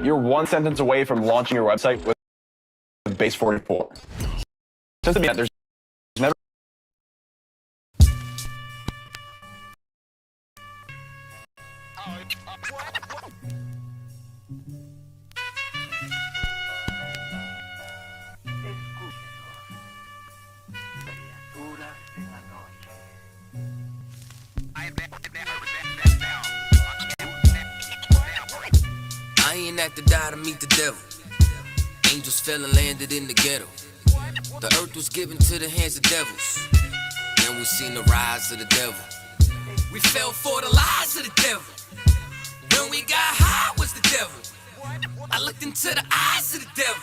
You're one sentence away from launching your website with base 44. Since the beginning, there's never I ain't have to die to meet the devil. Angels fell and landed in the ghetto. The earth was given to the hands of devils. Then we seen the rise of the devil. We fell for the lies of the devil. When we got high was the devil. I looked into the eyes of the devil.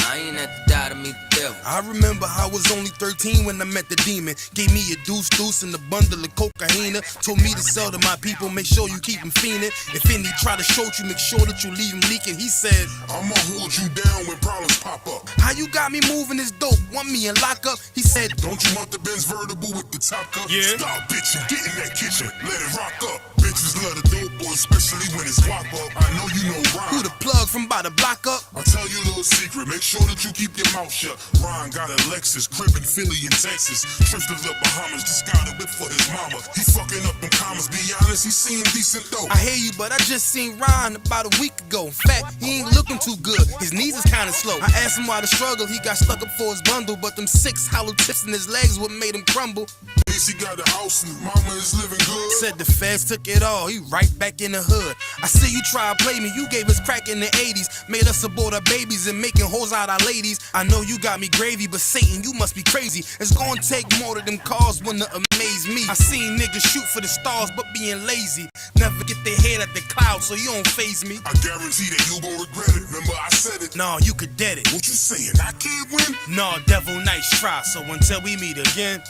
I ain't have to die to meet the devil. I remember I was only 13 when I met the demon. Gave me a deuce and a bundle of cocaine. Told me to sell to my people, make sure you keep them fiending. If any try to shoot you, make sure that you leave them leaking. He said, I'ma hold you down when problems pop up. how you got me moving this dope? Want me in lockup? He said, Don't you want the Benz vertible with the top cup? Yeah. Stop bitching, get in that kitchen, let it rock up. Bitches love the dope boy, especially when it's guap up. I know you know who Ron. the plug from by the block up? I'll tell you a little secret, make sure that you keep your mouth shut. Ron got a Lexus, crib in Philly and Texas. Trips to the Bahamas, just got a whip for his mama. He fucking up them commas, be honest, he seeing decent though. I hear you, but I just seen Ron about a week ago. In fact, he ain't looking too good. His knees is kinda slow. I asked him why the struggle. He got stuck up for his bundle, but them 6 hollow tips in his legs what made him crumble. At least he got a house and mama is living good. Said the feds took it all. He right back in the hood. I see you try to play me. You gave us crack in the 80s. Made us abort our babies and making hoes out our ladies. I know you got me gravy, but Satan, you must be crazy. It's gonna take more than them cars when to amaze me. I seen niggas shoot for the stars, but being lazy. Never get their head at the clouds, so you don't faze me. I guarantee that you gon' regret it. Remember I said it. Nah, you could dead it. What you saying? I can't win? Nah, devil, nice try. So until we meet again,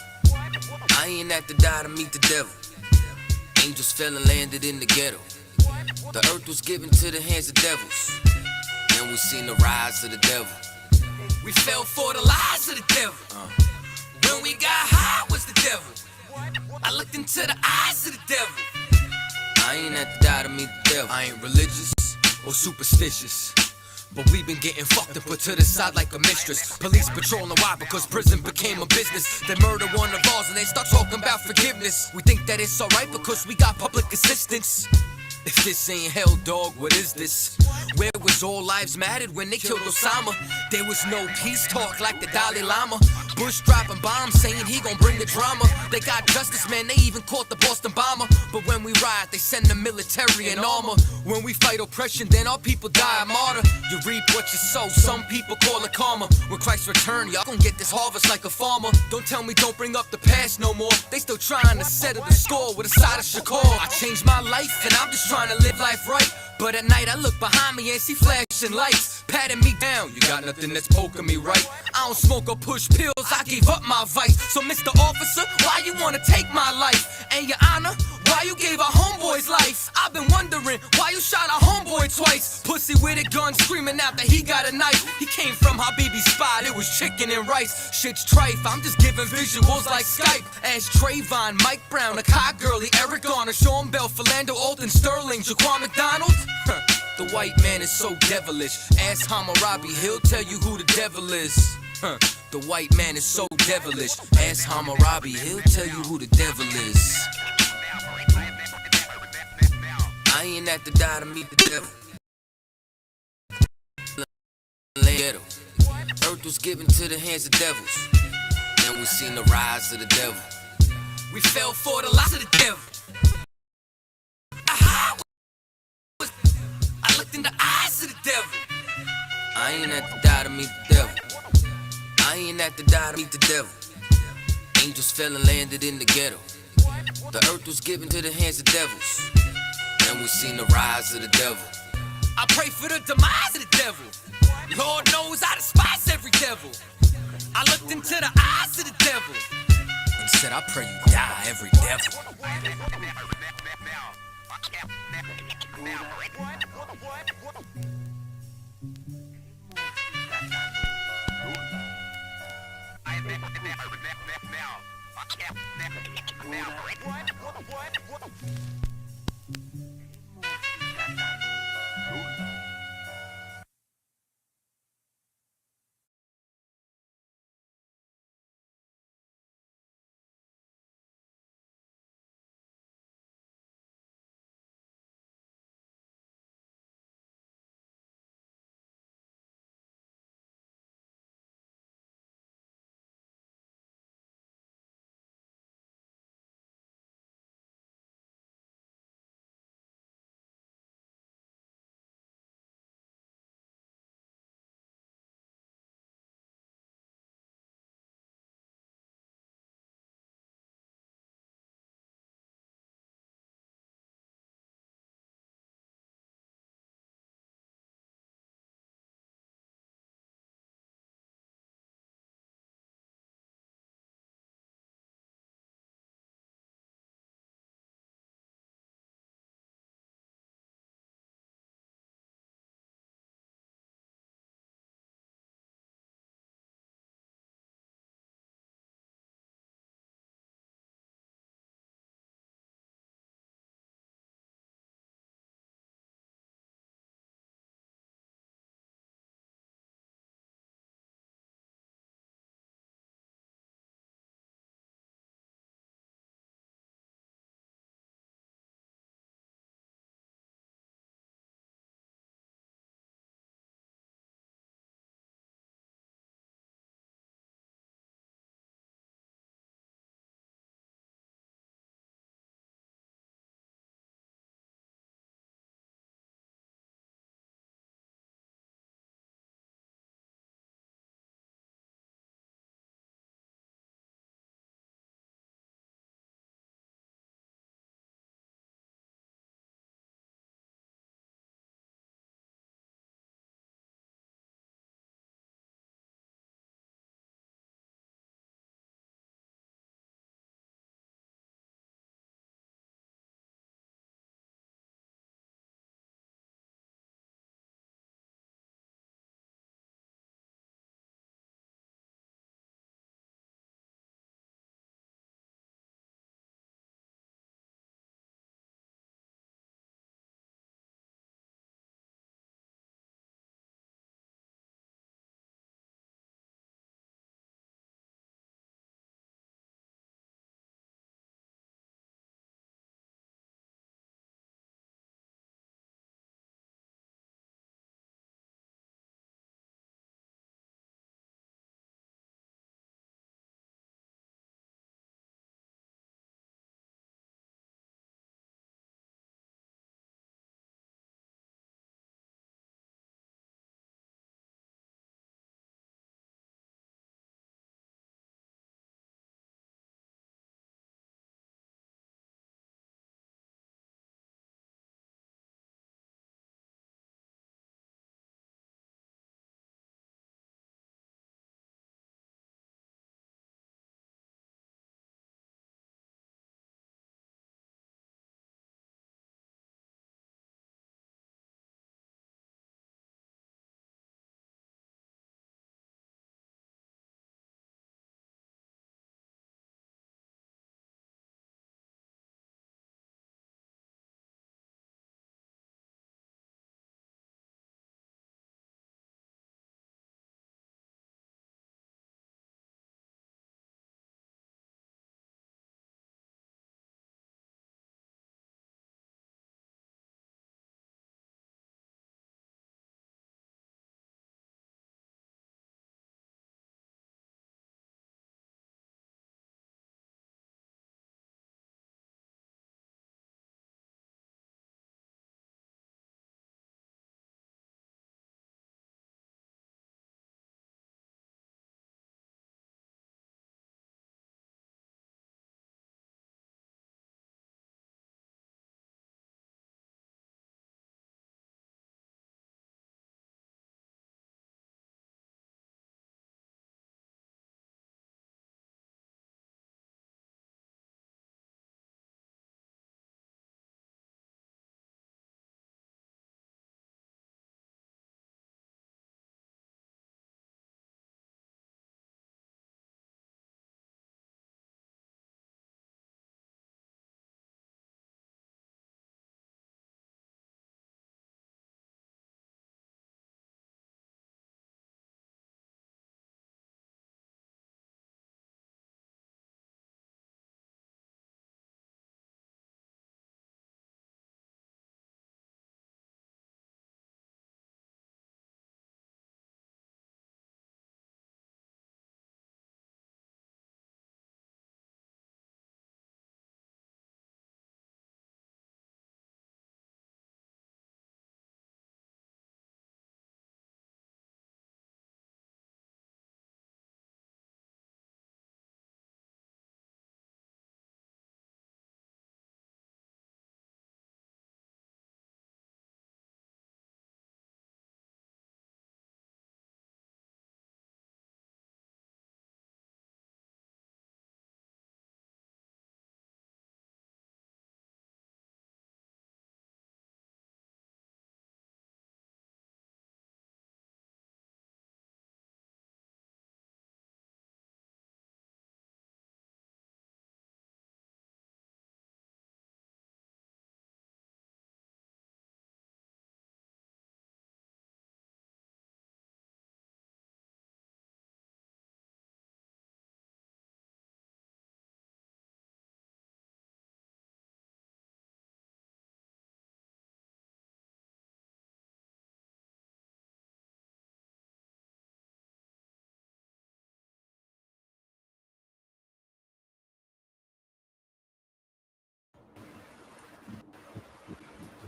I ain't have to die to meet the devil. Angels fell and landed in the ghetto. The earth was given to the hands of devils. Then we seen the rise of the devil. We fell for the lies of the devil. When we got high was the devil. I looked into the eyes of the devil. I ain't have to die to meet the devil. I ain't religious or superstitious, but we been getting fucked and put to the side like a mistress. Police patrolling why? Because prison became a business. They murder one of ours and they start talking about forgiveness. We think that it's alright because we got public assistance. If this ain't hell, dog, what is this? Where was all lives mattered when they killed Osama? There was no peace talk like the Dalai Lama. Bush dropping bombs saying he gon' bring the drama. They got justice, man, they even caught the Boston bomber. But when we riot, they send the military and armor. When we fight oppression, then our people die a martyr. You reap what you sow, some people call it karma. When Christ return, y'all gon' get this harvest like a farmer. Don't tell me don't bring up the past no more. They still trying to settle the score with a side of Shakur. I changed my life and I'm just trying to live life right. But at night I look behind me and see flashing lights patting me down. You got nothing that's poking me right. I don't smoke or push pills, I gave up my vice. So Mr. Officer, why you wanna take my life? And your honor, why you gave our homeboy's life? I've been wondering why you shot our homeboy twice. Pussy with a gun screaming out that he got a knife. He came from Habibi's spot, it was chicken and rice. Shit's trife, I'm just giving visuals like Skype. Ask Trayvon, Mike Brown, Akai Gurley, Eric Garner, Sean Bell, Philando, Alton Sterling, Jaquan McDonald. The white man is so devilish. Ask Hammurabi, he'll tell you who the devil is. The white man is so devilish. Ask Hammurabi, he'll tell you who the devil is. I ain't have to die to meet the devil. Ghetto. Earth was given to the hands of devils. Then we seen the rise of the devil. We fell for the lies of the devil. I looked in the eyes of the devil. I ain't have to die to meet the devil. I ain't have to die to meet the devil. Angels fell and landed in the ghetto. The earth was given to the hands of devils. Then we seen the rise of the devil. I pray for the demise of the devil. Lord knows I despise every devil. I looked into the eyes of the devil and said, I pray you die, every devil.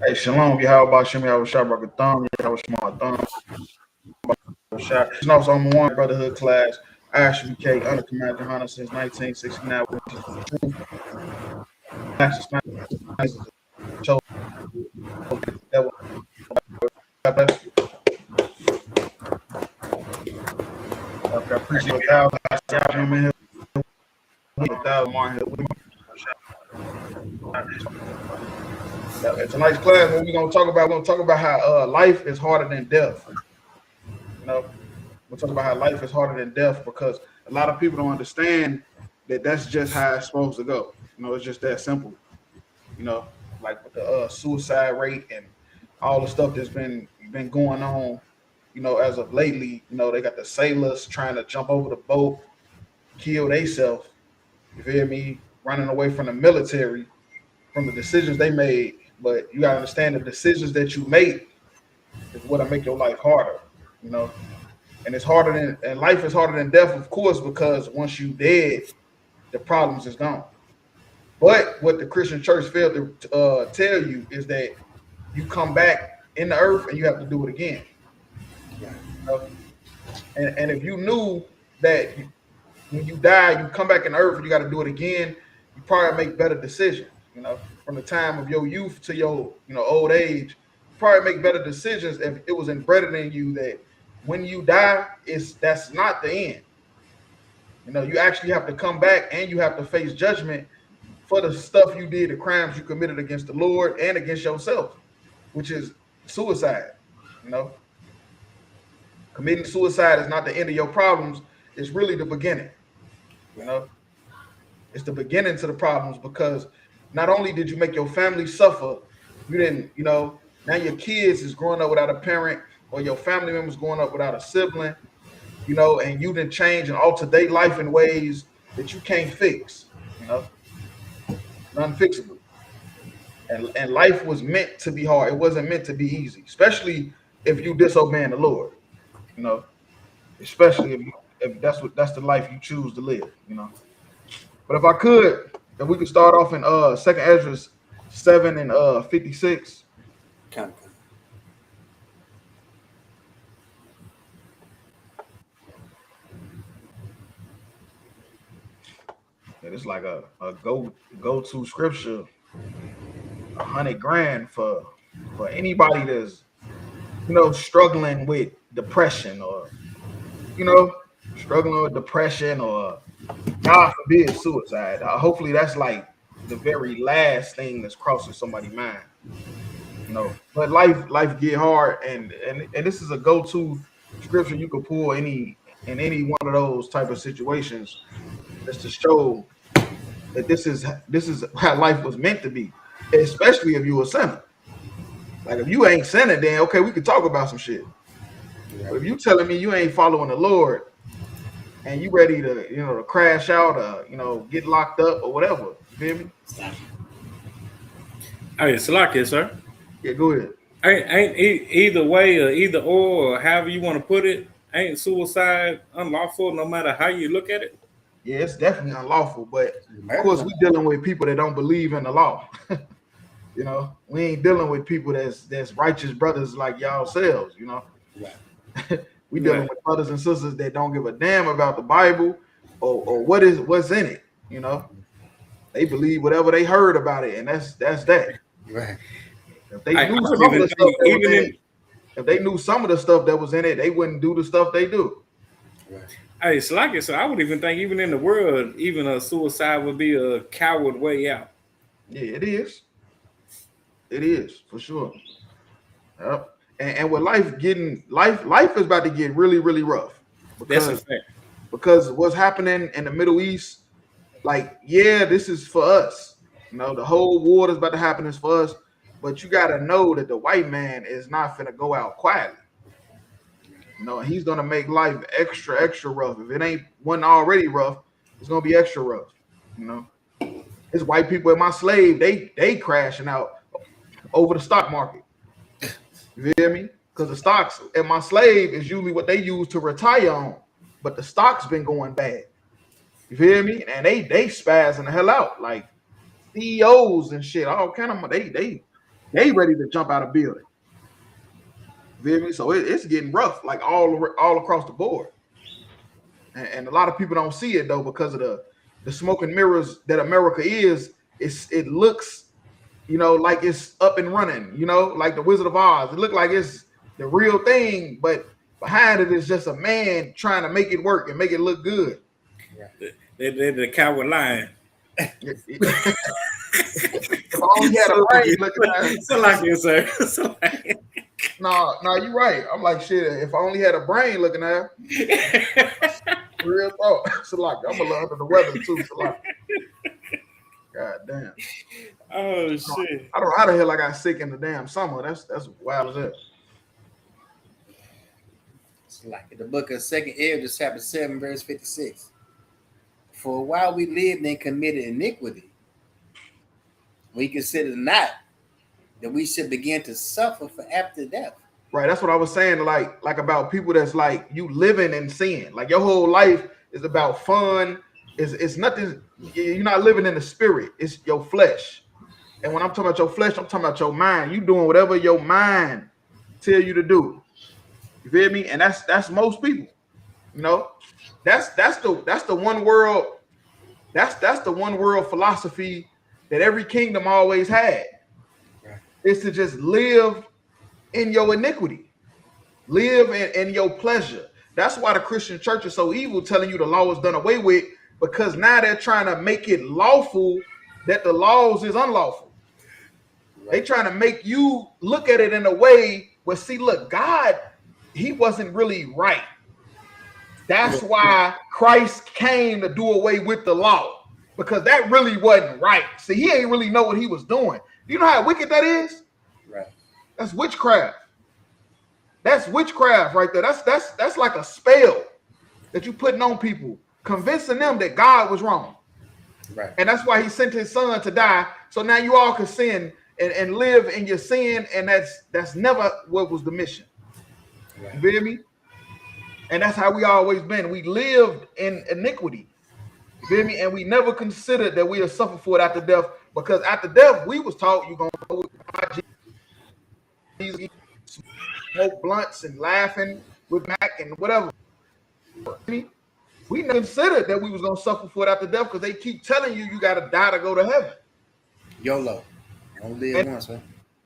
Hey, shalom. How about Shimmy? How was shot by thumb? How was my thumb? Shot. You know, so I'm one brotherhood class. ISUPK under Commander Hunter since 1969. Which is true. Master Sniper chose that was I appreciate y'all. I'm in here with $1,000 It's a nice class. What we're gonna talk about? We're gonna talk about how life is harder than death. You know, we'll talk about how life is harder than death because a lot of people don't understand that that's just how it's supposed to go. You know, it's just that simple. You know, like with the suicide rate and all the stuff that's been going on. You know, as of lately, you know, they got the sailors trying to jump over the boat, kill themselves. You feel me? Running away from the military, from the decisions they made. But you gotta understand the decisions that you make is what'll make your life harder. You know, and it's harder than and life is harder than death, of course, because once you dead, the problems is gone. But what the Christian church failed to tell you is that you come back in the earth and you have to do it again. You know? And if you knew that when you die, you come back in the earth and you got to do it again, you probably make better decisions. You know, from the time of your youth to your old age, you probably make better decisions if it was embedded in you that when you die, that's not the end. You know, you actually have to come back and you have to face judgment for the stuff you did, the crimes you committed against the Lord and against yourself, which is suicide. You know, committing suicide is not the end of your problems. It's really the beginning. You know, it's the beginning to the problems because not only did you make your family suffer, you didn't, now your kids is growing up without a parent or your family members growing up without a sibling, and you didn't change and alter their life in ways that you can't fix, unfixable. And life was meant to be hard. It wasn't meant to be easy, especially if you disobeying the Lord, especially if that's the life you choose to live, But if we could start off in Second Ezra 7 and 56. Kind It's like a go-to scripture, $100,000 for anybody that's struggling with depression or struggling with depression or God forbid suicide. Hopefully that's like the very last thing that's crossing somebody's mind. But life get hard, and this is a go-to scripture you could pull in any one of those type of situations, just to show that this is how life was meant to be, especially if you a sinner. Like if you ain't sinning, then okay, we could talk about some shit. But if you telling me you ain't following the Lord and you ready to to crash out or get locked up or whatever, you feel me? Hey, Salakia, sir. Yeah, go ahead. Ain't either way or either or however you want to put it, ain't suicide unlawful no matter how you look at it? Yeah, it's definitely unlawful, but of course we dealing with people that don't believe in the law. We ain't dealing with people that's righteous brothers like y'all selves, Right. We dealing with brothers and sisters that don't give a damn about the Bible or what's in it, They believe whatever they heard about it, and that's that. Right. If they knew some of the stuff that was in it, if they knew some of the stuff that was in it, they wouldn't do the stuff they do. Right. Hey, Salakia, so I would even think even in the world, even a suicide would be a coward way out. Yeah, it is. It is for sure. Yep. And with life is about to get really, really rough. That's a fact. Because what's happening in the Middle East, this is for us. The whole war that's about to happen is for us. But you gotta know that the white man is not finna go out quietly. He's gonna make life extra, extra rough. If it wasn't already rough, it's gonna be extra rough. It's white people in my slave, they crashing out over the stock market. You feel me? Because the stocks in my slave is usually what they use to retire on, but the stock's been going bad. You feel me? And they spazzing the hell out, like CEOs and shit. All kind of they They ready to jump out of building. You feel me? So it's getting rough, like all across the board. And a lot of people don't see it though because of the smoke and mirrors that America is. It looks, like it's up and running. Like the Wizard of Oz. It look like it's the real thing, but behind it is just a man trying to make it work and make it look good. They're the coward lion. If I only had a brain looking at it. So like it, sir. So No, you're right. I'm like, shit, if I only had a brain looking at it. Real thought. So like, I'm a little under the weather too. So like, god damn. Oh shit. I don't know how the hell I got sick in the damn summer. That's wild as hell. It's like in the book of 2 Ezra, chapter 7, verse 56. For a while we lived and committed iniquity, we considered not that we should begin to suffer for after death. Right, that's what I was saying, like about people that's like you living in sin. Like your whole life is about fun. It's nothing. You're not living in the spirit. It's your flesh. And when I'm talking about your flesh, I'm talking about your mind. You doing whatever your mind tell you to do. You feel me? And that's most people. That's the one world. That's the one world philosophy that every kingdom always had. Right. Is to just live in your iniquity, live in your pleasure. That's why the Christian church is so evil, telling you the law is done away with, because now they're trying to make it lawful that the laws is unlawful. Right. They trying to make you look at it in a way where, see, look, God, he wasn't really right. That's why Christ came to do away with the law, because that really wasn't right. See, he ain't really know what he was doing. You know how wicked that is? Right. That's witchcraft. That's witchcraft right there. That's like a spell that you putting on people, convincing them that God was wrong. Right. And that's why he sent his son to die. So now you all can sin and live in your sin. And that's never what was the mission. Right. You feel me? And that's how we always been. We lived in iniquity. You feel me? And we never considered that we would suffer for it after death, because after death, we was taught you're going to go with Jesus, smoke blunts and laughing with Mac and whatever. We never considered that we was going to suffer for it after death, because they keep telling you got to die to go to heaven. YOLO. Only live once, man.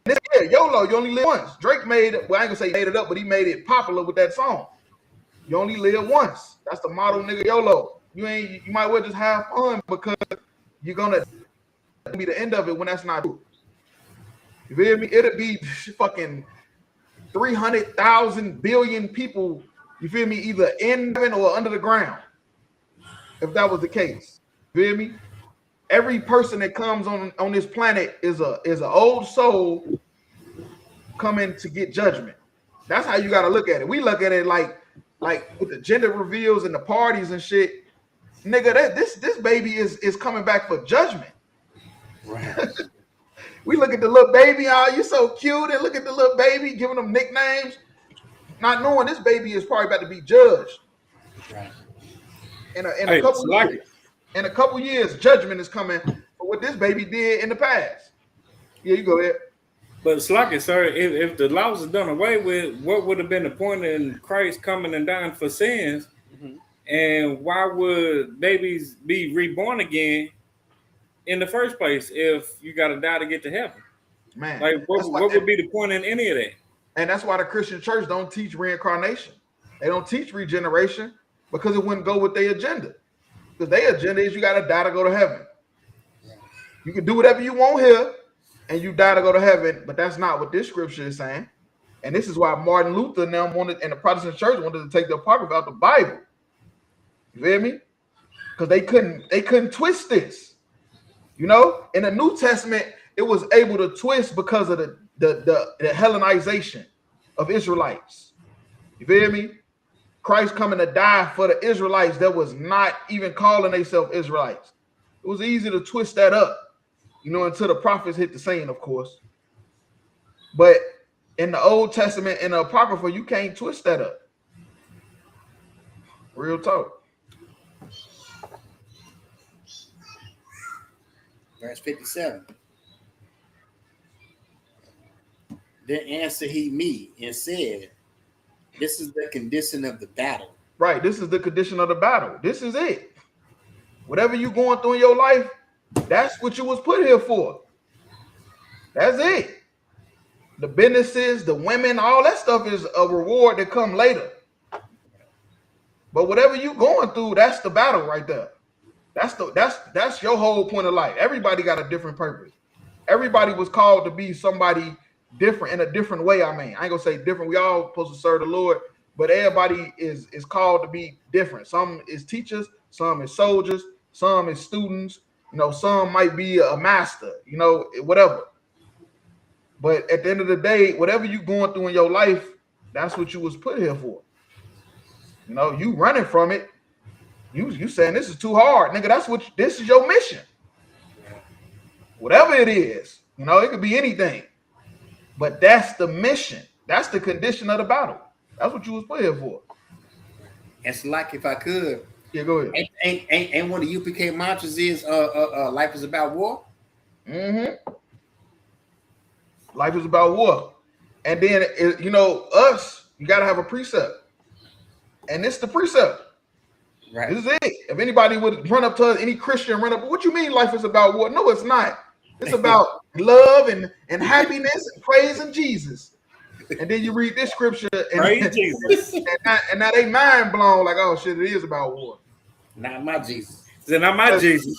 Yeah, YOLO. You only live once. Drake made it. Well, I ain't going to say he made it up, but he made it popular with that song. You only live once. That's the motto, nigga. YOLO. You might well just have fun, because you're gonna be the end of it when that's not true. You feel me? It'll be fucking 300,000 billion people. You feel me? Either in heaven or under the ground. If that was the case, you feel me? Every person that comes on this planet is an old soul coming to get judgment. That's how you got to look at it. We look at it like with the gender reveals and the parties and shit. Nigga, this baby is coming back for judgment. Right. We look at the little baby, oh, you so cute, and look at the little baby, giving them nicknames, not knowing this baby is probably about to be judged. Right. In a couple years, judgment is coming for what this baby did in the past. Yeah, you go ahead. But Slocky, sir, if the laws are done away with, what would have been the point in Christ coming and dying for sins? Mm-hmm. And why would babies be reborn again in the first place if you got to die to get to heaven? Man, like what would be the point in any of that? And that's why the Christian church don't teach reincarnation. They don't teach regeneration, because it wouldn't go with their agenda. Because their agenda is you got to die to go to heaven. You can do whatever you want here, and you die to go to heaven, but that's not what this scripture is saying. And this is why Martin Luther and them wanted, and the Protestant church wanted to take the apocrypha out the Bible. You feel me? Because they couldn't twist this. In the New Testament, it was able to twist because of the Hellenization of Israelites. You feel me? Christ coming to die for the Israelites that was not even calling themselves Israelites. It was easy to twist that up, until the prophets hit the scene, of course. But in the Old Testament and the Apocrypha, you can't twist that up. Real talk. Verse 57. Then answered he me and said, "This is the condition of the battle." Right. This is the condition of the battle. This is it. Whatever you going through in your life, that's what you was put here for. That's it. The businesses, the women, all that stuff is a reward that come later. But whatever you going through, that's the battle right there. That's your whole point of life. Everybody got a different purpose. Everybody was called to be somebody different in a different way. I mean, I ain't gonna say different. We all supposed to serve the Lord, but everybody is called to be different. Some is teachers, some is soldiers, some is students. You know, some might be a master. You know, whatever. But at the end of the day, whatever you going through in your life, that's what you was put here for. You know, you running from it. You saying this is too hard, nigga. This is your mission. Whatever it is, you know, it could be anything. But that's the mission. That's the condition of the battle. That's what you was put here for. It's like if I could. Yeah, go ahead. Ain't one of the UPK mantras is life is about war. Mm-hmm. Life is about war. And then, you know, us, you got to have a precept. And it's the precept. Right. This is it. If anybody would run up to us, any Christian run up, what you mean life is about war? No, it's not. It's about love and happiness and praising Jesus. And then you read this scripture and, Praise Jesus. and now they mind blown like, oh shit, it is about war. Not my Jesus. Then not my Jesus.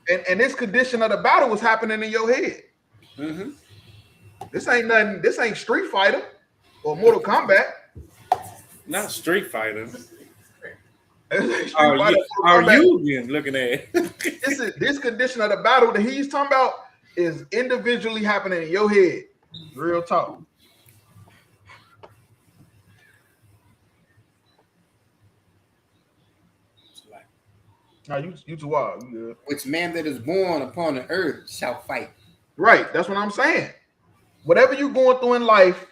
And this condition of the battle was happening in your head. Mm-hmm. This ain't nothing. This ain't Street Fighter or Mortal Kombat. Not Street Fighter. Street Fighter, Are you again looking at? This condition of the battle that he's talking about is individually happening in your head. Real talk. No, you too wild. You good. Which man that is born upon the earth shall fight. Right. That's what I'm saying. Whatever you're going through in life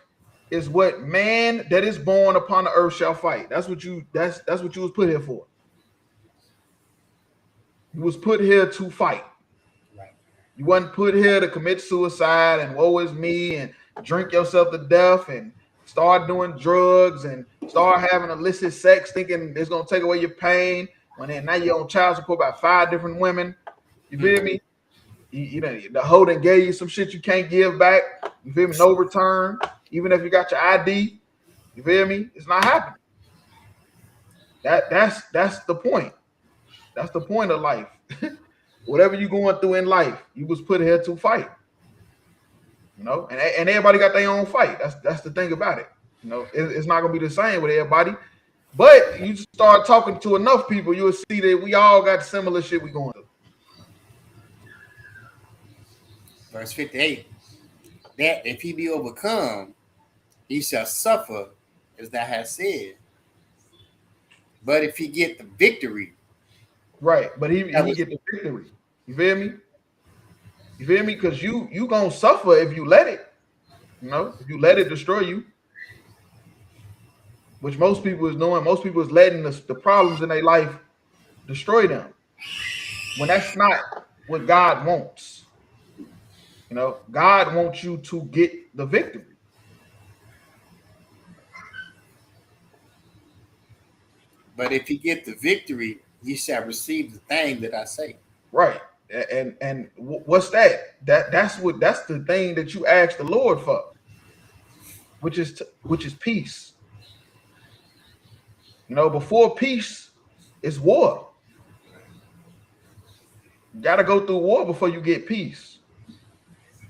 is what man that is born upon the earth shall fight. That's what you was put here for. You was put here to fight. Right. You wasn't put here to commit suicide and woe is me and drink yourself to death and start doing drugs and start having illicit sex thinking it's gonna take away your pain. When then now you're on child support by 5 different women. You feel me? You know, the hoe done gave you some shit you can't give back. You feel me? No return. Even if you got your ID. You feel me? It's not happening. That's the point. That's the point of life. Whatever you're going through in life, you was put here to fight. You know, and everybody got their own fight. That's the thing about it. You know, it's not gonna be the same with everybody. But you start talking to enough people, you'll see that we all got similar shit we going through. Verse 58. That if he be overcome, he shall suffer as thou hast said. But if he get the victory. Right, but he get the victory. You feel me? You feel me? Because you gonna suffer if you let it. You know, if you let it destroy you. Which most people is doing. Most people is letting the problems in their life destroy them. When that's not what God wants. You know, God wants you to get the victory. But if you get the victory, you shall receive the thing that I say. Right. And what's that? That's the thing that you ask the Lord for, which is peace. You know, before peace is war. You got to go through war before you get peace.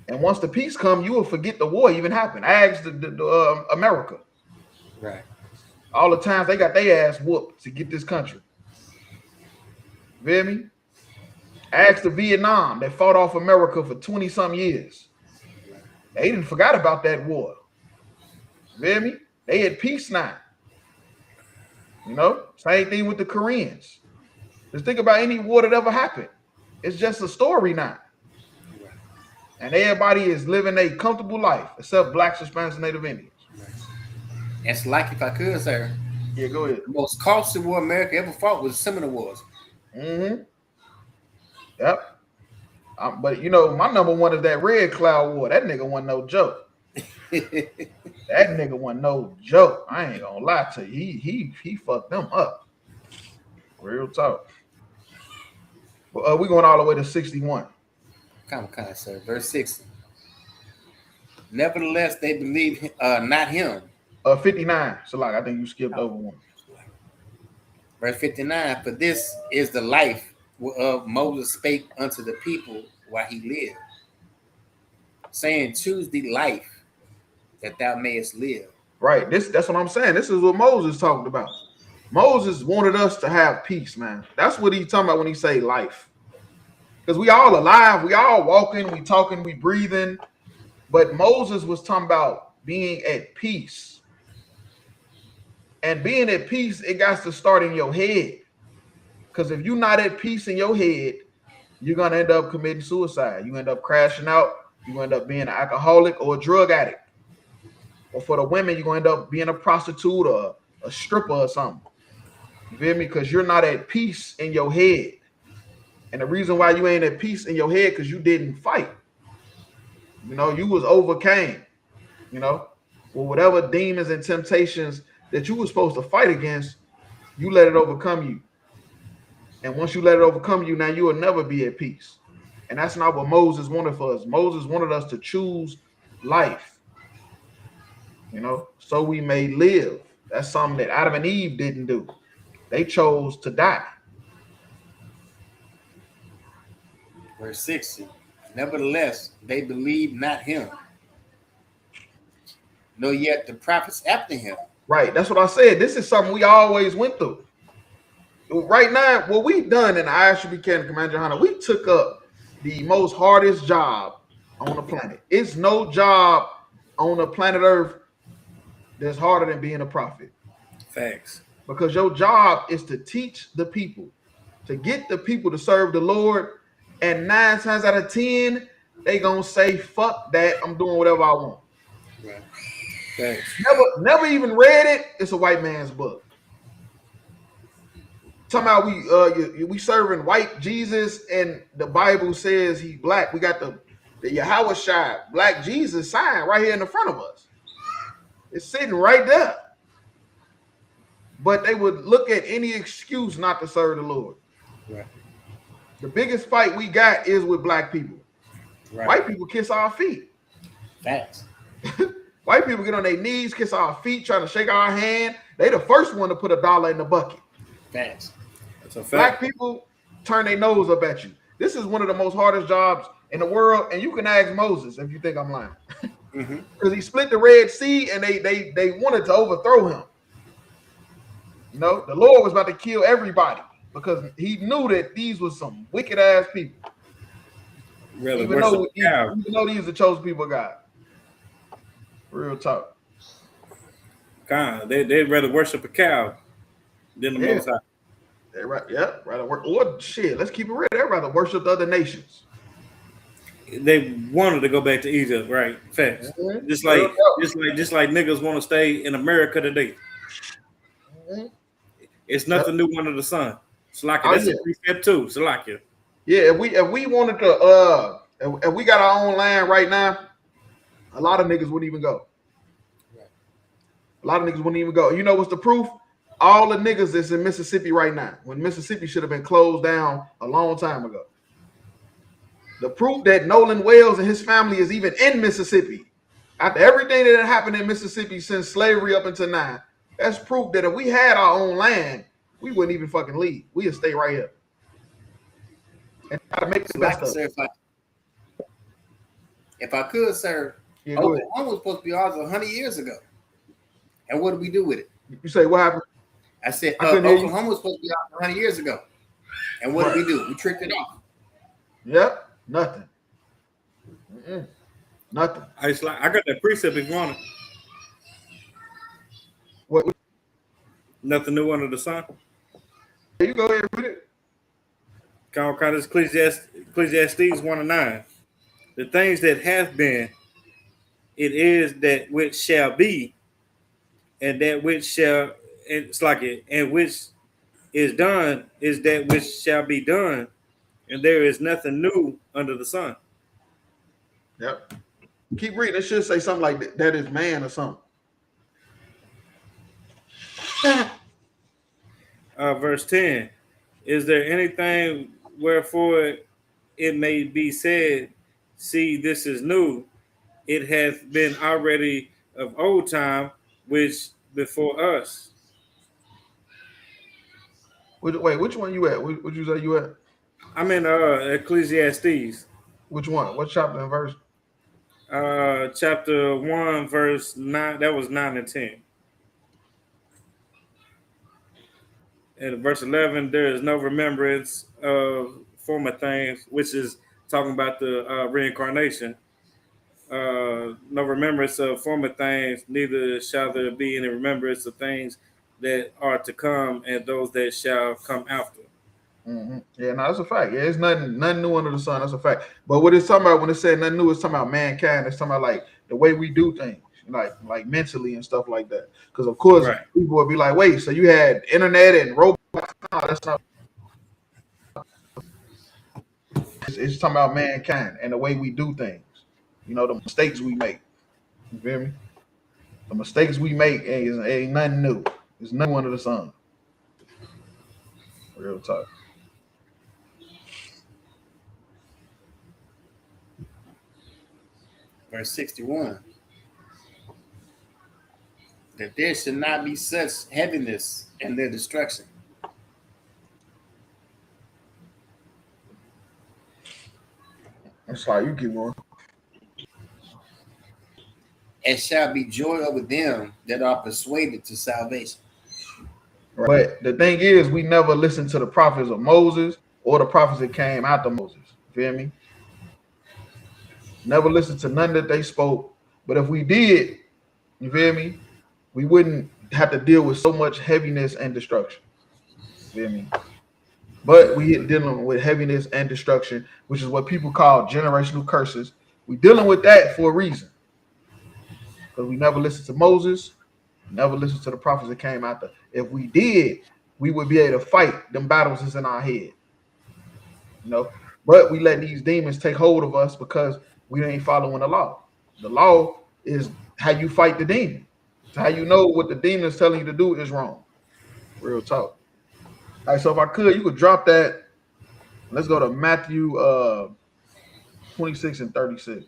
And once the peace come, you will forget the war even happened. Ask the America. Right. All the times they got their ass whooped to get this country. You feel me? Ask the Vietnam that fought off America for 20-some years. They didn't forgot about that war. You feel me? They at peace now. You know, same thing with the Koreans. Just think about any war that ever happened. It's just a story now. And everybody is living a comfortable life, except blacks, Hispanics, and Native Indians. It's like if I could, sir. Yeah, go ahead. The most costly war America ever fought was the Seminole Wars. Mm-hmm. Yep. But you know, my number one is that Red Cloud War. That nigga wasn't no joke. That nigga wasn't no joke. I ain't gonna lie to you. He fucked them up. Real talk. But we going all the way to 61. Come on, sir. Verse 60. Nevertheless, they believe not him. 59. So like I think you skipped over one. Verse 59. For this is the life whereof Moses spake unto the people while he lived, saying, choose the life that thou mayest live. Right. That's what I'm saying. This is what Moses talked about. Moses wanted us to have peace, man. That's what he's talking about when he say life. Because we all alive, we all walking, we talking, we breathing. But Moses was talking about being at peace. And being at peace, it got to start in your head. Because if you're not at peace in your head, you're going to end up committing suicide. You end up crashing out. You end up being an alcoholic or a drug addict. Or for the women, you're going to end up being a prostitute or a stripper or something. You feel me? Because you're not at peace in your head. And the reason why you ain't at peace in your head because you didn't fight. You know, you was overcame, you know, with whatever demons and temptations that you were supposed to fight against, you let it overcome you. And once you let it overcome you, now you will never be at peace. And that's not what Moses wanted for us. Moses wanted us to choose life, you know, so we may live. That's something that Adam and Eve didn't do. They chose to die. Verse 60. Nevertheless, they believe not him, nor yet the prophets after him. Right. That's what I said. This is something we always went through. Right now, what we've done in the ISUPK and Commander Hunter, we took up the most hardest job on the planet. It's no job on the planet Earth that's harder than being a prophet. Facts. Because your job is to teach the people, to get the people to serve the Lord. And 9 times out of 10, they gonna say, fuck that, I'm doing whatever I want. Right. Thanks. Never even read it. It's a white man's book. Talking about we serving white Jesus and the Bible says he black. We got the Yahweh Shai, black Jesus sign right here in the front of us. It's sitting right there. But they would look at any excuse not to serve the Lord. Right. The biggest fight we got is with black people. Right. White people kiss our feet. Facts. White people get on their knees, kiss our feet, trying to shake our hand. They the first one to put $1 in the bucket. Facts. That's a fact. Black people turn their nose up at you. This is one of the most hardest jobs in the world, and you can ask Moses if you think I'm lying. Because he split the Red Sea, and they wanted to overthrow him. You know, the Lord was about to kill everybody because he knew that these were some wicked ass people. Really even though these are the chosen people of God. Real talk. God, they'd rather worship a cow than the Most High. They rather work. Or shit, let's keep it real. They'd rather worship the other nations. They wanted to go back to Egypt, right? Facts. Mm-hmm. Just like niggas want to stay in America today. Mm-hmm. It's nothing new under the sun. Salakia, that's a precept too. Salakia. Yeah, if we wanted to if we got our own land right now, a lot of niggas wouldn't even go. A lot of niggas wouldn't even go. You know what's the proof? All the niggas that's in Mississippi right now, when Mississippi should have been closed down a long time ago. The proof that Nolan Wales and his family is even in Mississippi, after everything that had happened in Mississippi since slavery up until now, that's proof that if we had our own land, we wouldn't even fucking leave. We'd stay right here and try to make the best of it. If I could, sir, Oklahoma was supposed to be ours 100 years ago. And what did we do with it? You say what happened? I said Oklahoma was supposed to be ours 100 years ago. And what did we do? We tricked it off. Yep, nothing. Nothing. I got that precept if you want it. What? Nothing new under the sun. You go ahead and read it. Count this Ecclesiastes 1:9. The things that have been, it is that which shall be, and that which shall, and which is done is that which shall be done, and there is nothing new under the sun. Yep. Keep reading. It should say something like that is man or something. Verse 10. Is there anything wherefore it may be said, see, this is new? It hath been already of old time, which before us. Wait, which one you at? Would you say you at? I'm in Ecclesiastes, Which one? What chapter and verse? chapter 1, verse 9. That was 9 and 10. And verse 11, there is no remembrance of former things, which is talking about the reincarnation. No remembrance of former things, neither shall there be any remembrance of things that are to come and those that shall come after. Mm-hmm. Yeah, no, that's a fact. Yeah, it's nothing new under the sun. That's a fact. But what it's talking about when it said nothing new, it's talking about mankind. It's talking about like the way we do things, like mentally and stuff like that. Because of course, Right. people would be like, "Wait, so you had internet and robots?" No, that's not. It's talking about mankind and the way we do things. The mistakes we make. You feel me? The mistakes we make ain't nothing new. It's nothing under the sun. Real talk. Verse 61. That there should not be such heaviness in their destruction. I'm sorry, you keep going. And shall be joy over them that are persuaded to salvation. But the thing is, we never listened to the prophets of Moses or the prophets that came after Moses. Feel me? Never listened to none that they spoke. But if we did, you feel me, we wouldn't have to deal with so much heaviness and destruction. Feel me? But we dealing with heaviness and destruction, which is what people call generational curses. We dealing with that for a reason. Because we never listened to Moses, never listened to the prophets that came after. If we did, we would be able to fight them battles that's in our head. But we let these demons take hold of us because we ain't following the law. The law is how you fight the demon. It's how you know what the demon is telling you to do is wrong. Real talk. All right, so if I could, you could drop that. Let's go to Matthew 26 and 36.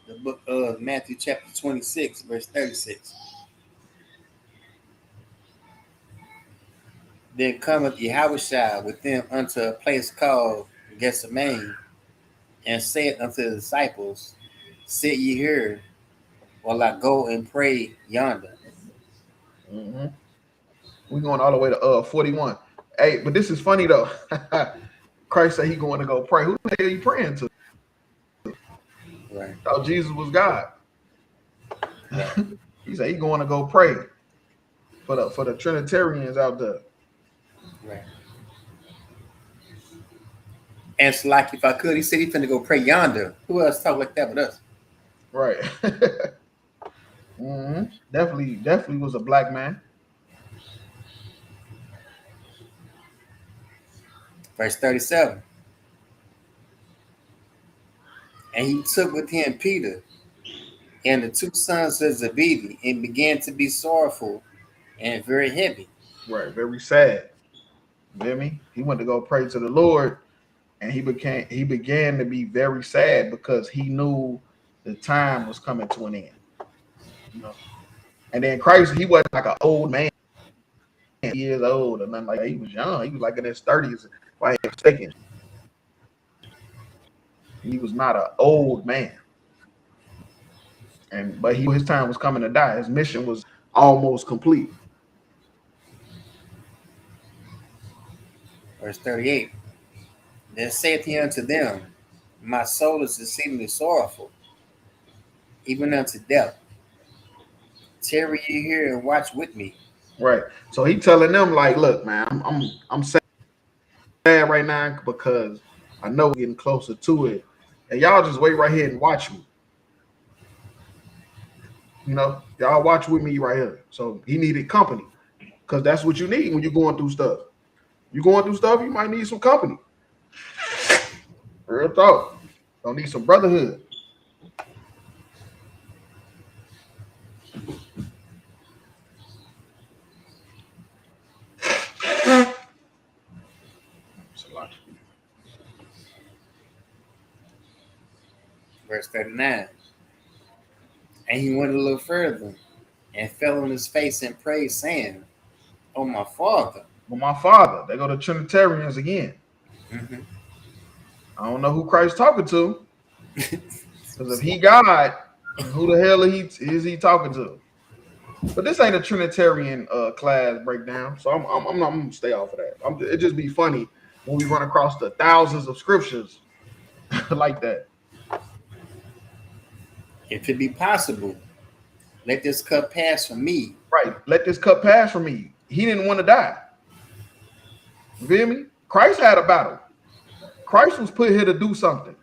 The book of Matthew chapter 26, verse 36. Then cometh Yahushua with them unto a place called Gethsemane, and said unto the disciples, sit ye here while I go and pray yonder. Mm-hmm. We're going all the way to 41. Hey, but this is funny though. Christ said he going to go pray. Who the hell are you praying to? Right. Thought Jesus was God. Right. He said he going to go pray for the Trinitarians out there. Right. And it's like if I could, he said he's finna go pray yonder. Who else talk like that with us? Right. Mm-hmm. Definitely was a black man. Verse 37. And he took with him Peter and the two sons of Zebedee and began to be sorrowful and very heavy. Right, very sad. You hear me? He went to go pray to the Lord, and he began to be very sad because he knew the time was coming to an end. And then Christ, he wasn't like an old man, years old or nothing like that. He was young. He was like in his 30s, if I ain't mistaken. He was not an old man. But his time was coming to die. His mission was almost complete. Verse 38. Then saith he unto them, my soul is exceedingly sorrowful, even unto death. Tarry ye here and watch with me. Right. So he telling them like, look, man, I'm sad right now because I know we're getting closer to it. And y'all just wait right here and watch me. You know, y'all watch with me right here. So he needed company because that's what you need when you're going through stuff. You going through stuff, you might need some company. Real talk. Don't need some brotherhood. Verse 39. And he went a little further and fell on his face and prayed, saying, "Oh, my Father." Well, my father, they go to Trinitarians again. Mm-hmm. I don't know who Christ talking to. Because if he God, who the hell is he talking to? But this ain't a Trinitarian class breakdown, so I'm gonna stay off of that. It just be funny when we run across the thousands of scriptures like that. If it be possible, let this cup pass from me. Right. Let this cup pass from me. He didn't want to die. You feel me? Christ had a battle. Christ was put here to do something.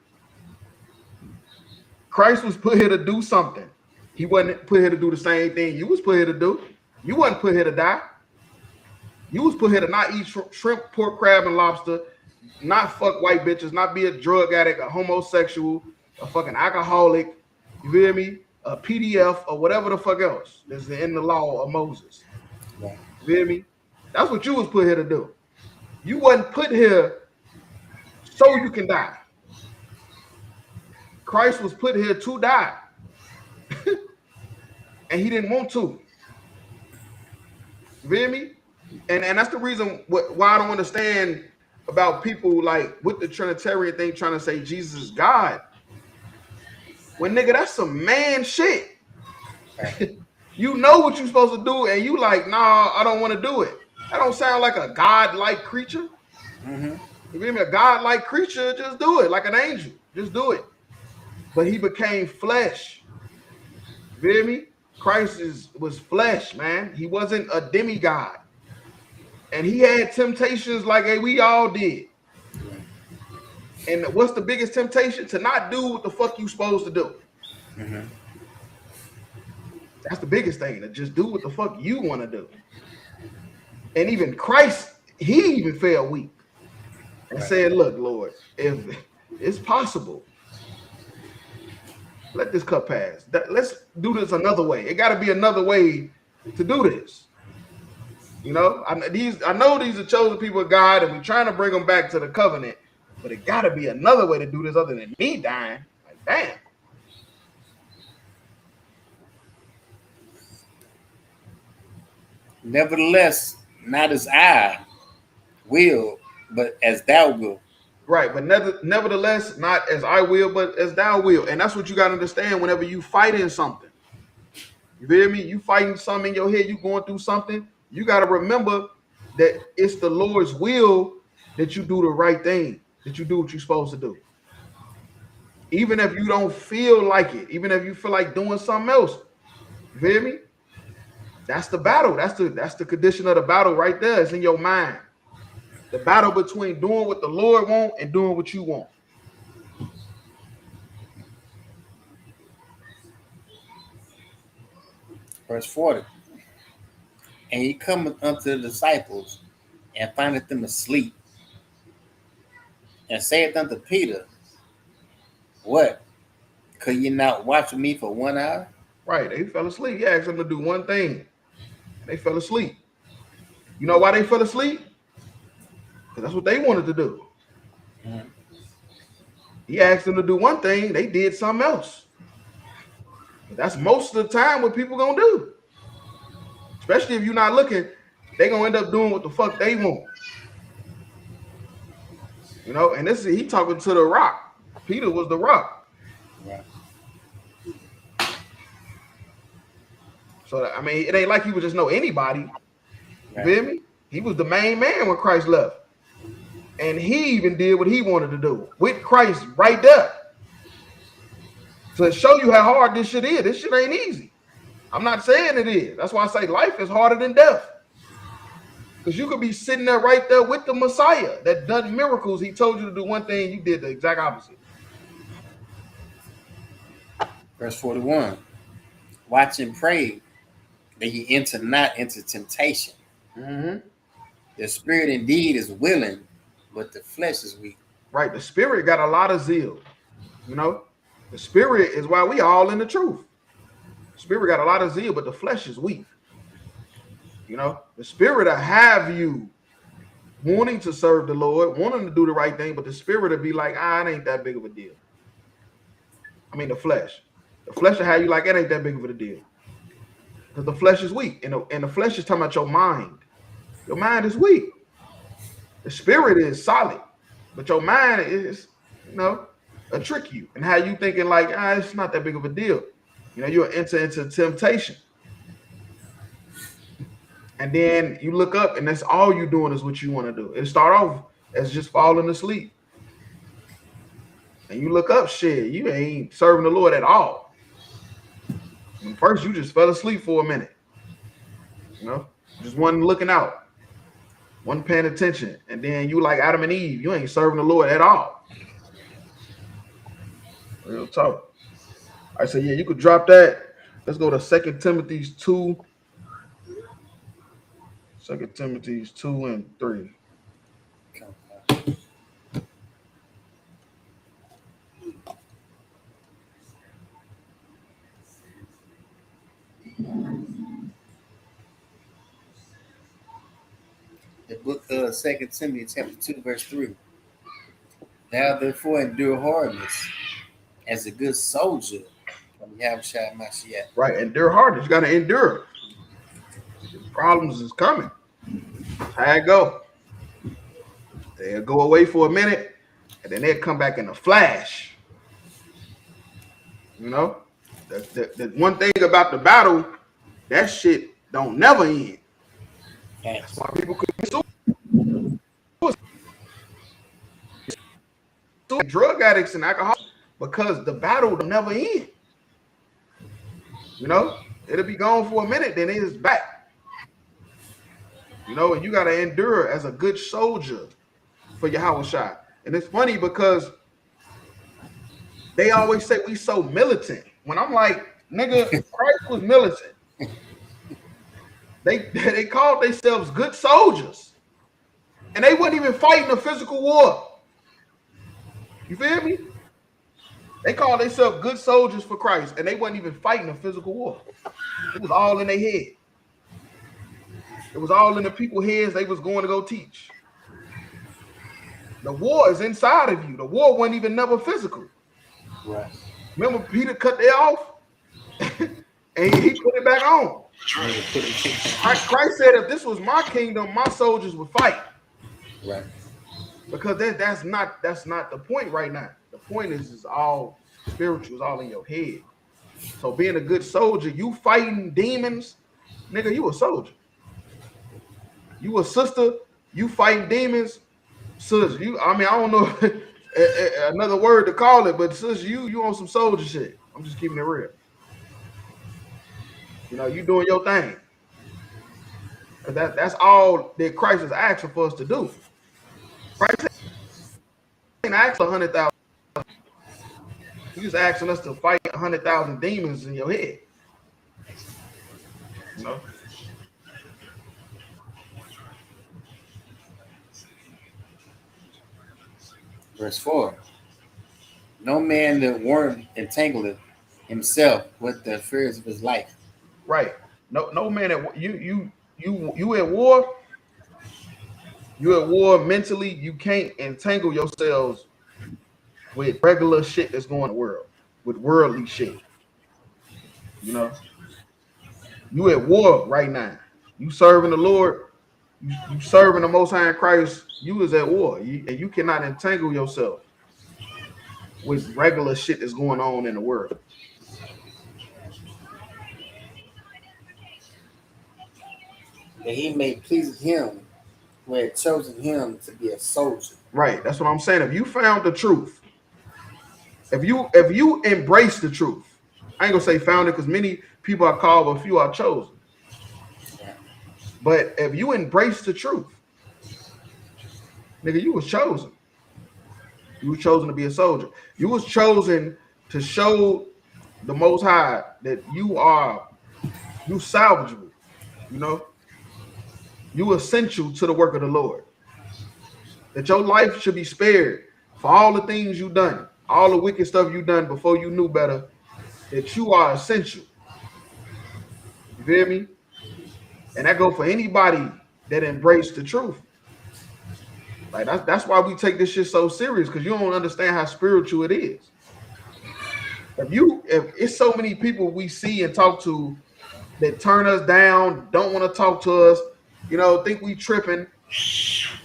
Christ was put here to do something. He wasn't put here to do the same thing you was put here to do. You wasn't put here to die. You was put here to not eat shrimp, pork, crab, and lobster, not fuck white bitches, not be a drug addict, a homosexual, a fucking alcoholic, you feel me? A PDF or whatever the fuck else is in the law of Moses. You feel me? That's what you was put here to do. You wasn't put here so you can die. Christ was put here to die. And he didn't want to. You feel me? And that's the reason why I don't understand about people like with the Trinitarian thing trying to say Jesus is God. When nigga, that's some man shit. You know what you're supposed to do, and you like, nah, I don't want to do it. That don't sound like a God-like creature. Mm-hmm. You feel me? A God-like creature, just do it, like an angel. Just do it. But he became flesh. You feel me? Christ was flesh, man. He wasn't a demigod. And he had temptations like we all did. And what's the biggest temptation? To not do what the fuck you supposed to do. Mm-hmm. That's the biggest thing, to just do what the fuck you want to do. And even Christ, he even fell weak and said, look, Lord, if it's possible, let this cup pass. Let's do this another way. It got to be another way to do this. You know, I know these are chosen people of God, and we're trying to bring them back to the covenant, but it got to be another way to do this other than me dying. Like, damn. Nevertheless, not as I will, but as thou wilt. Right, but nevertheless, not as I will, but as thou will. And that's what you got to understand whenever you fighting something. You feel me? You fighting something in your head, you going through something. You got to remember that it's the Lord's will that you do the right thing, that you do what you're supposed to do. Even if you don't feel like it, even if you feel like doing something else. You feel me? That's the battle. That's the condition of the battle right there. It's in your mind. The battle between doing what the Lord wants and doing what you want. Verse 40. And he cometh unto the disciples and findeth them asleep, and saith unto Peter, what? Could ye not watch with me for 1 hour? Right, they fell asleep. He asked them to do one thing. They fell asleep. You know why they fell asleep? Because that's what they wanted to do. Mm-hmm. He asked them to do one thing, they did something else. But that's most of the time what people gonna do. Especially if you're not looking, they gonna end up doing what the fuck they want. You know, and this is he talking to the rock. Peter was the rock. Right. So I mean, it ain't like he was just know anybody. You Right. feel me? He was the main man when Christ left. And he even did what he wanted to do with Christ right there. To show you how hard this shit is. This shit ain't easy. I'm not saying it is. That's why I say life is harder than death. Because you could be sitting there right there with the Messiah that done miracles. He told you to do one thing, you did the exact opposite. Verse 41. Watch and pray that ye enter not into temptation. Mm-hmm. The spirit indeed is willing, but the flesh is weak. Right. The spirit got a lot of zeal. You know, the spirit is why we all in the truth. The spirit got a lot of zeal, but the flesh is weak. You know, the spirit will have you wanting to serve the Lord, wanting to do the right thing, but the spirit will be like, it ain't that big of a deal. I mean, the flesh will have you like, it ain't that big of a deal. Because the flesh is weak. And the flesh is talking about your mind. Your mind is weak. The spirit is solid, but your mind is, a trick you and how you thinking like, it's not that big of a deal. You know, you'll enter into temptation. And then you look up and that's all you're doing is what you want to do. It start off as just falling asleep. And you look up, shit, you ain't serving the Lord at all. And first, you just fell asleep for a minute. You know, just wasn't looking out, wasn't paying attention. And then you like Adam and Eve, you ain't serving the Lord at all. Real talk. I say, yeah, you could drop that. Let's go to 2 Timothy 2. 2 Timothy 2 and 3. The book of 2 Timothy chapter 2, verse 3. Thou therefore endure hardness as a good soldier from Yahushua Mashiach. Right, endure hardness. You got to endure. Problems is coming. That's how it go. They'll go away for a minute, and then they'll come back in a flash. You know, the one thing about the battle, that shit don't never end. That's why people could drug addicts and alcoholics, because the battle will never end. You know, it'll be gone for a minute, then it's back. You know, and you got to endure as a good soldier for Yahushua. And it's funny because they always say we so militant. When I'm like, nigga, Christ was militant. They called themselves good soldiers. And they weren't even fighting a physical war. You feel me? They called themselves good soldiers for Christ, and they weren't even fighting a physical war. It was all in their head. It was all in the people's heads they was going to go teach. The war is inside of you. The war wasn't even never physical. Right. Remember Peter cut that off? And he put it back on. Christ said, if this was my kingdom, my soldiers would fight. Right. Because that's not the point right now. The point is all spiritual, it's all in your head. So being a good soldier, you fighting demons, nigga, you a soldier. You a sister, you fighting demons, sis. I don't know another word to call it, but sis, you on some soldier shit. I'm just keeping it real. You know, you doing your thing. Cause that's all that Christ is asking for us to do. Christ ain't asking 100,000. He's just asking us to fight 100,000 demons in your head. You know. Verse 4. No man that warrant entangleth himself with the affairs of his life. Right. No man at you at war. You at war mentally. You can't entangle yourselves with regular shit that's going on in the world, with worldly shit. You know. You at war right now. You serving the Lord. You serving the Most High in Christ. You is at war, and you cannot entangle yourself with regular shit that's going on in the world. That he may please him who had chosen him to be a soldier. Right. That's what I'm saying. If you found the truth, if you embrace the truth, I ain't gonna say found it because many people are called, but few are chosen. Yeah. But if you embrace the truth, nigga, you was chosen. You was chosen to be a soldier. You was chosen to show the Most High that you salvageable, you know, you essential to the work of the Lord. That your life should be spared for all the things you done, all the wicked stuff you done before you knew better, that you are essential. You feel me? And that go for anybody that embrace the truth. Like that's why we take this shit so serious, because you don't understand how spiritual it is. If it's so many people we see and talk to that turn us down, don't want to talk to us, you know, think we tripping,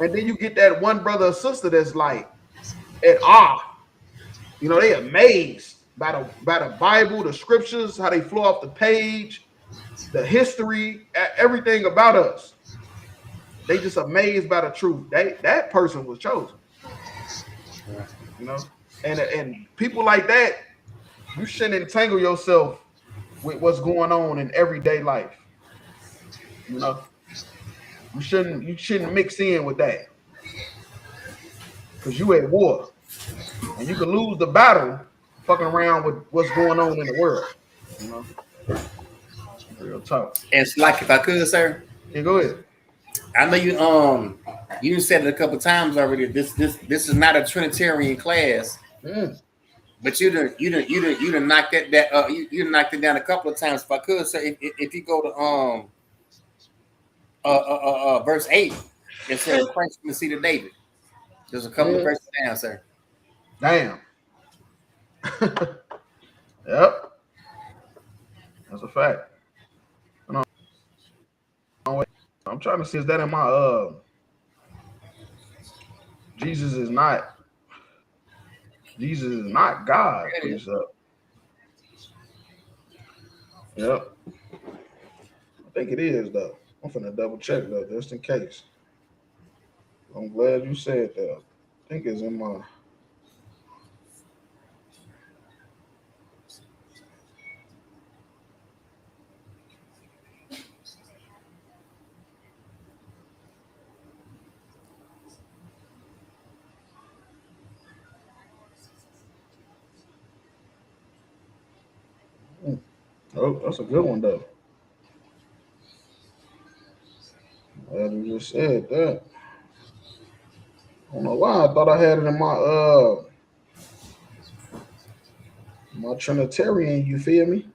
and then you get that one brother or sister that's like at awe, you know, they amazed by the Bible, the scriptures, how they flow off the page, the history, everything about us. They just amazed by the truth. That person was chosen, you know, and people like that, you shouldn't entangle yourself with what's going on in everyday life. You know, you shouldn't mix in with that, because you at war and you can lose the battle fucking around with what's going on in the world. You know, real talk. And it's like, if I could, sir. Yeah, go ahead. I know you said it a couple times already. This is not a Trinitarian class. But you done knocked that you knocked it down a couple of times. If I could, sir, if you go to verse 8, it says Christ from the seed of David. There's a couple of verses down, sir. Damn. Yep. That's a fact. I'm trying to see, is that in my Jesus is not God. Please up. Yep. I think it is though. I'm finna double check though, just in case. I'm glad you said that. I think it's in my. Oh, that's a good one though. Glad you just said that. I don't know why I thought I had it in my Trinitarian. You feel me?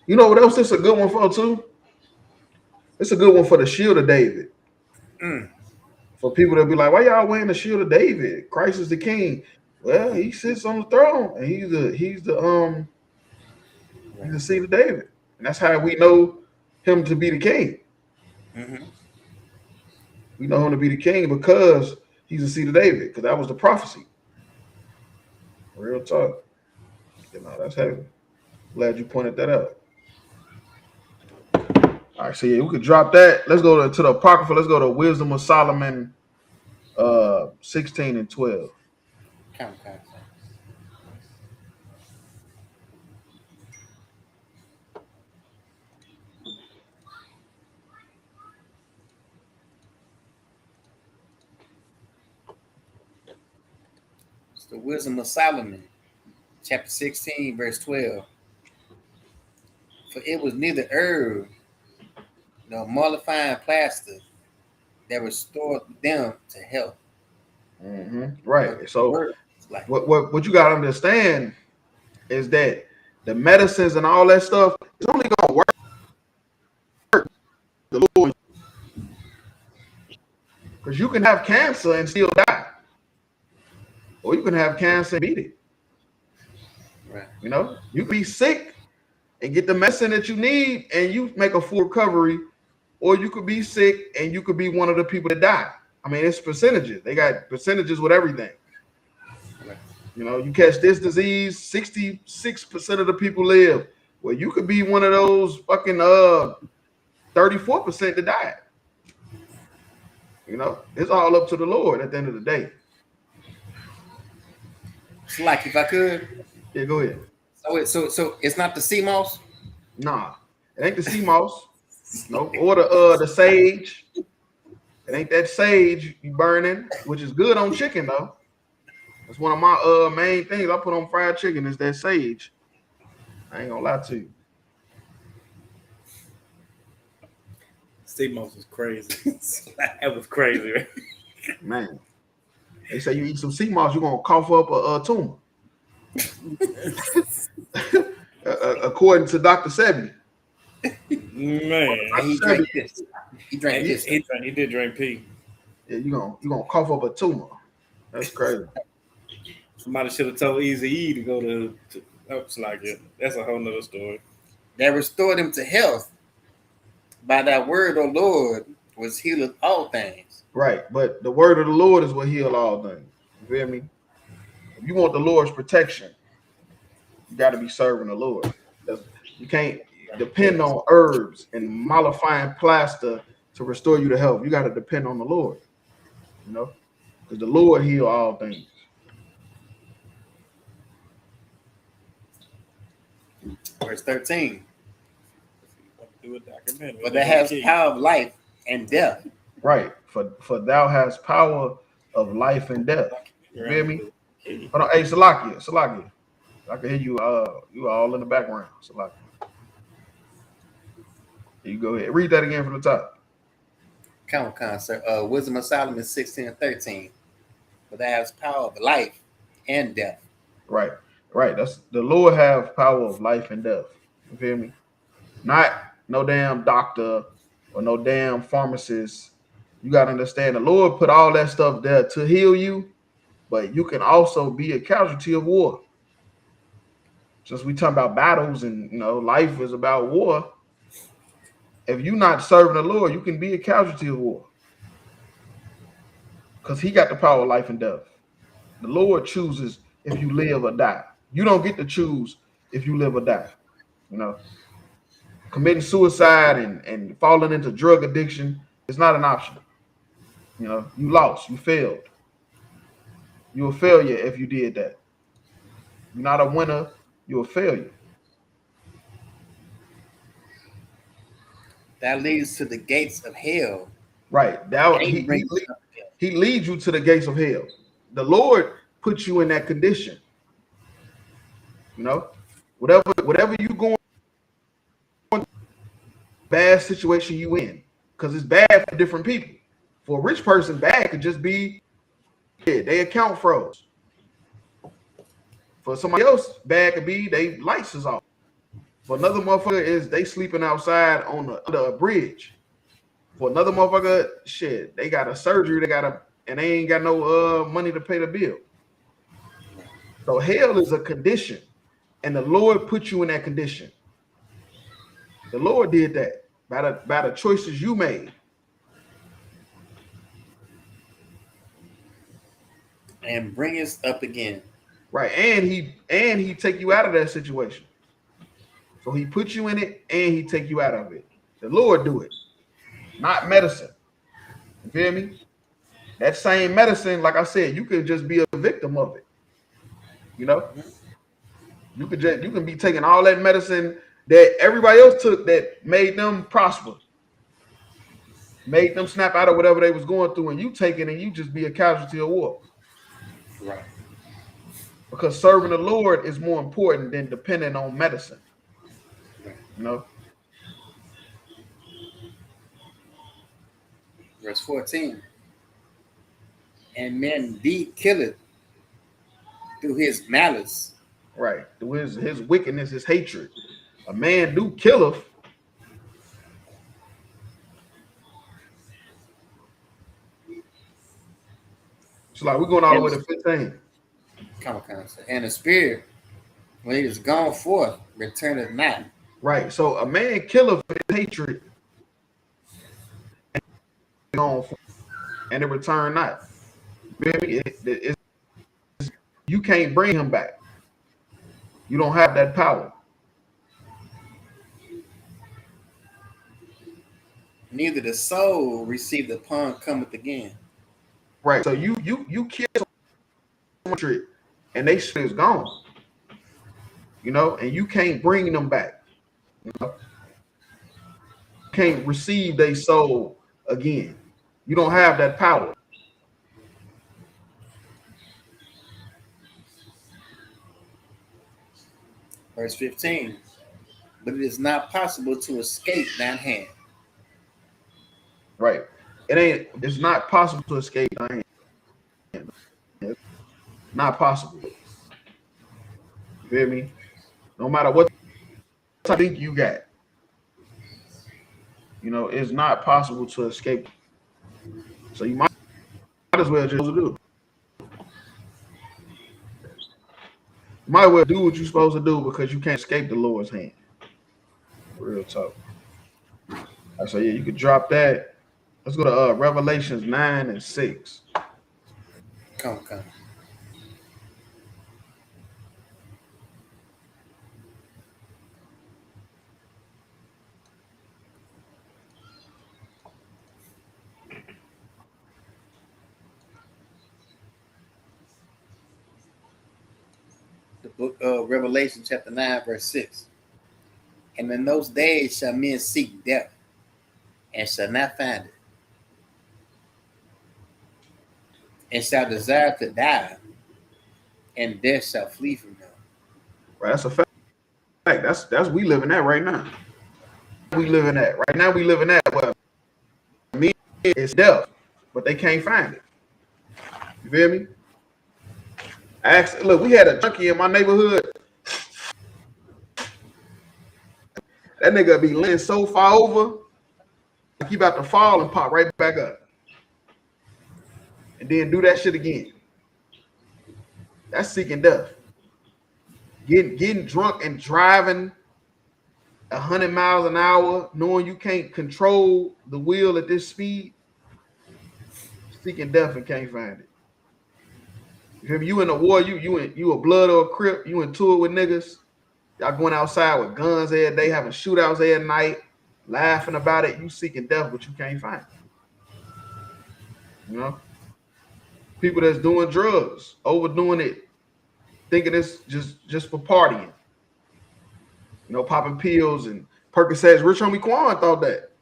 You know what else it's a good one for too? It's a good one for the shield of David. For people that be like, why y'all wearing the shield of David? Christ is the king. Well, he sits on the throne and he's the seed of David. And that's how we know him to be the king. We know him to be the king because he's the seed of David, because that was the prophecy. Real talk. You know, that's heavy. Glad you pointed that out. All right, so yeah, we could drop that. Let's go to the Apocrypha. Let's go to Wisdom of Solomon 16 and 12. It's the Wisdom of Solomon, chapter 16, verse 12. For it was neither herb nor mollifying plaster that restored them to health. Right. So what you gotta understand is that the medicines and all that stuff is only gonna work the Lord, because you can have cancer and still die, or you can have cancer and beat it. Right. You know, you can be sick and get the medicine that you need and you make a full recovery, or you could be sick and you could be one of the people that die. I mean, it's percentages. They got percentages with everything. Right. You know, you catch this disease, 66% of the people live. Well, you could be one of those fucking 34% that died. You know, it's all up to the Lord at the end of the day. So, like, if I could. Yeah, go ahead. So it's not the sea moss? Nah, it ain't the sea moss. No, or the sage. It It ain't that sage you burning, which is good on chicken though. That's one of my main things I put on fried chicken is that sage. I ain't gonna lie to you. Sea moss was crazy. That was crazy. Right? Man, they say you eat some sea moss, you're gonna cough up a tumor. According to Dr. Sebi. Man, He drank this. He drank this. He did drink pee. Yeah, you're gonna cough up a tumor. That's crazy. Somebody should have told Easy E to go to oops, like it. That's a whole nother story. That restored him to health. By that word, O Lord, was healeth all things. Right, but the word of the Lord is what heal all things. You feel me? If you want the Lord's protection, you got to be serving the Lord. You can't depend on herbs and mollifying plaster to restore you to health. You got to depend on the Lord, you know, because the Lord heal all things. Verse 13. Do a documentary. But that has power of life and death. Right, for thou hast power of life and death. You feel me? Hold on, hey, Salakia. I can hear you. You all in the background, Salakia. You go ahead. Read that again from the top. Concert. Wisdom of Solomon 16 and 13. But that has power of life and death. Right. That's the Lord have power of life and death. You feel me? Not no damn doctor or no damn pharmacist. You got to understand the Lord put all that stuff there to heal you, but you can also be a casualty of war. Since we talk about battles and life is about war. If you're not serving the Lord, you can be a casualty of war. Because he got the power of life and death. The Lord chooses if you live or die. You don't get to choose if you live or die. Committing suicide and falling into drug addiction is not an option. You lost, you failed. You're a failure if you did that. You're not a winner, you're a failure. That leads to the gates of hell. Right. He leads you to the gates of hell. The Lord puts you in that condition. Whatever you going, bad situation you in, because it's bad for different people. For a rich person, bad could just be they account froze. For somebody else, bad could be they lights is off. For another motherfucker is they sleeping outside under a bridge. For another motherfucker, they got a surgery, and they ain't got no money to pay the bill. So hell is a condition, and the Lord put you in that condition. The Lord did that by the choices you made. And bring us up again. Right, and he take you out of that situation. So he put you in it, and he take you out of it. The Lord do it, not medicine. You feel me? That same medicine, like I said, you could just be a victim of it. You can be taking all that medicine that everybody else took that made them prosper, made them snap out of whatever they was going through, and you take it and you just be a casualty of war. Right. Because serving the Lord is more important than depending on medicine. Verse 14. And men indeed killeth through his malice. Right. Through his wickedness, his hatred. A man do killeth. So like we're going all the way to 15. And the spirit, when it is gone forth, returneth not. Right. So a man killeth his hatred and gone forth, and it return not. You can't bring him back. You don't have that power. Neither the soul received upon cometh again. Right. So you kill someone and they shit is gone. And you can't bring them back. You can't receive their soul again. You don't have that power. Verse 15. But it is not possible to escape that hand. Right. It's not possible to escape thy hand. It's not possible. You feel me? No matter what type of think you got. You know, it's not possible to escape. So you might as well just do. You might as well do what you're supposed to do because you can't escape the Lord's hand. Real talk. So yeah, you could drop that. Let's go to Revelations 9 and 6. Come. The book of Revelation, chapter 9, verse 6. And in those days shall men seek death, and shall not find it, and shall desire to die, and death shall flee from them. Right, that's a fact. That's we living that right now. We living that right now. We living that. Well, me, it's death, but they can't find it. You feel me? Look, we had a junkie in my neighborhood. That nigga be leaning so far over, like he about to fall and pop right back up, and then do that shit again. That's seeking death. Getting drunk and driving 100 miles an hour, knowing you can't control the wheel at this speed, seeking death and can't find it. If you in a war, you a blood or a crip, you in tour with niggas, y'all going outside with guns every day, having shootouts every night, laughing about it, you seeking death, but you can't find it. You know? People that's doing drugs, overdoing it, thinking it's just for partying. You know, popping pills and Percocets. Rich Homie Quan thought that.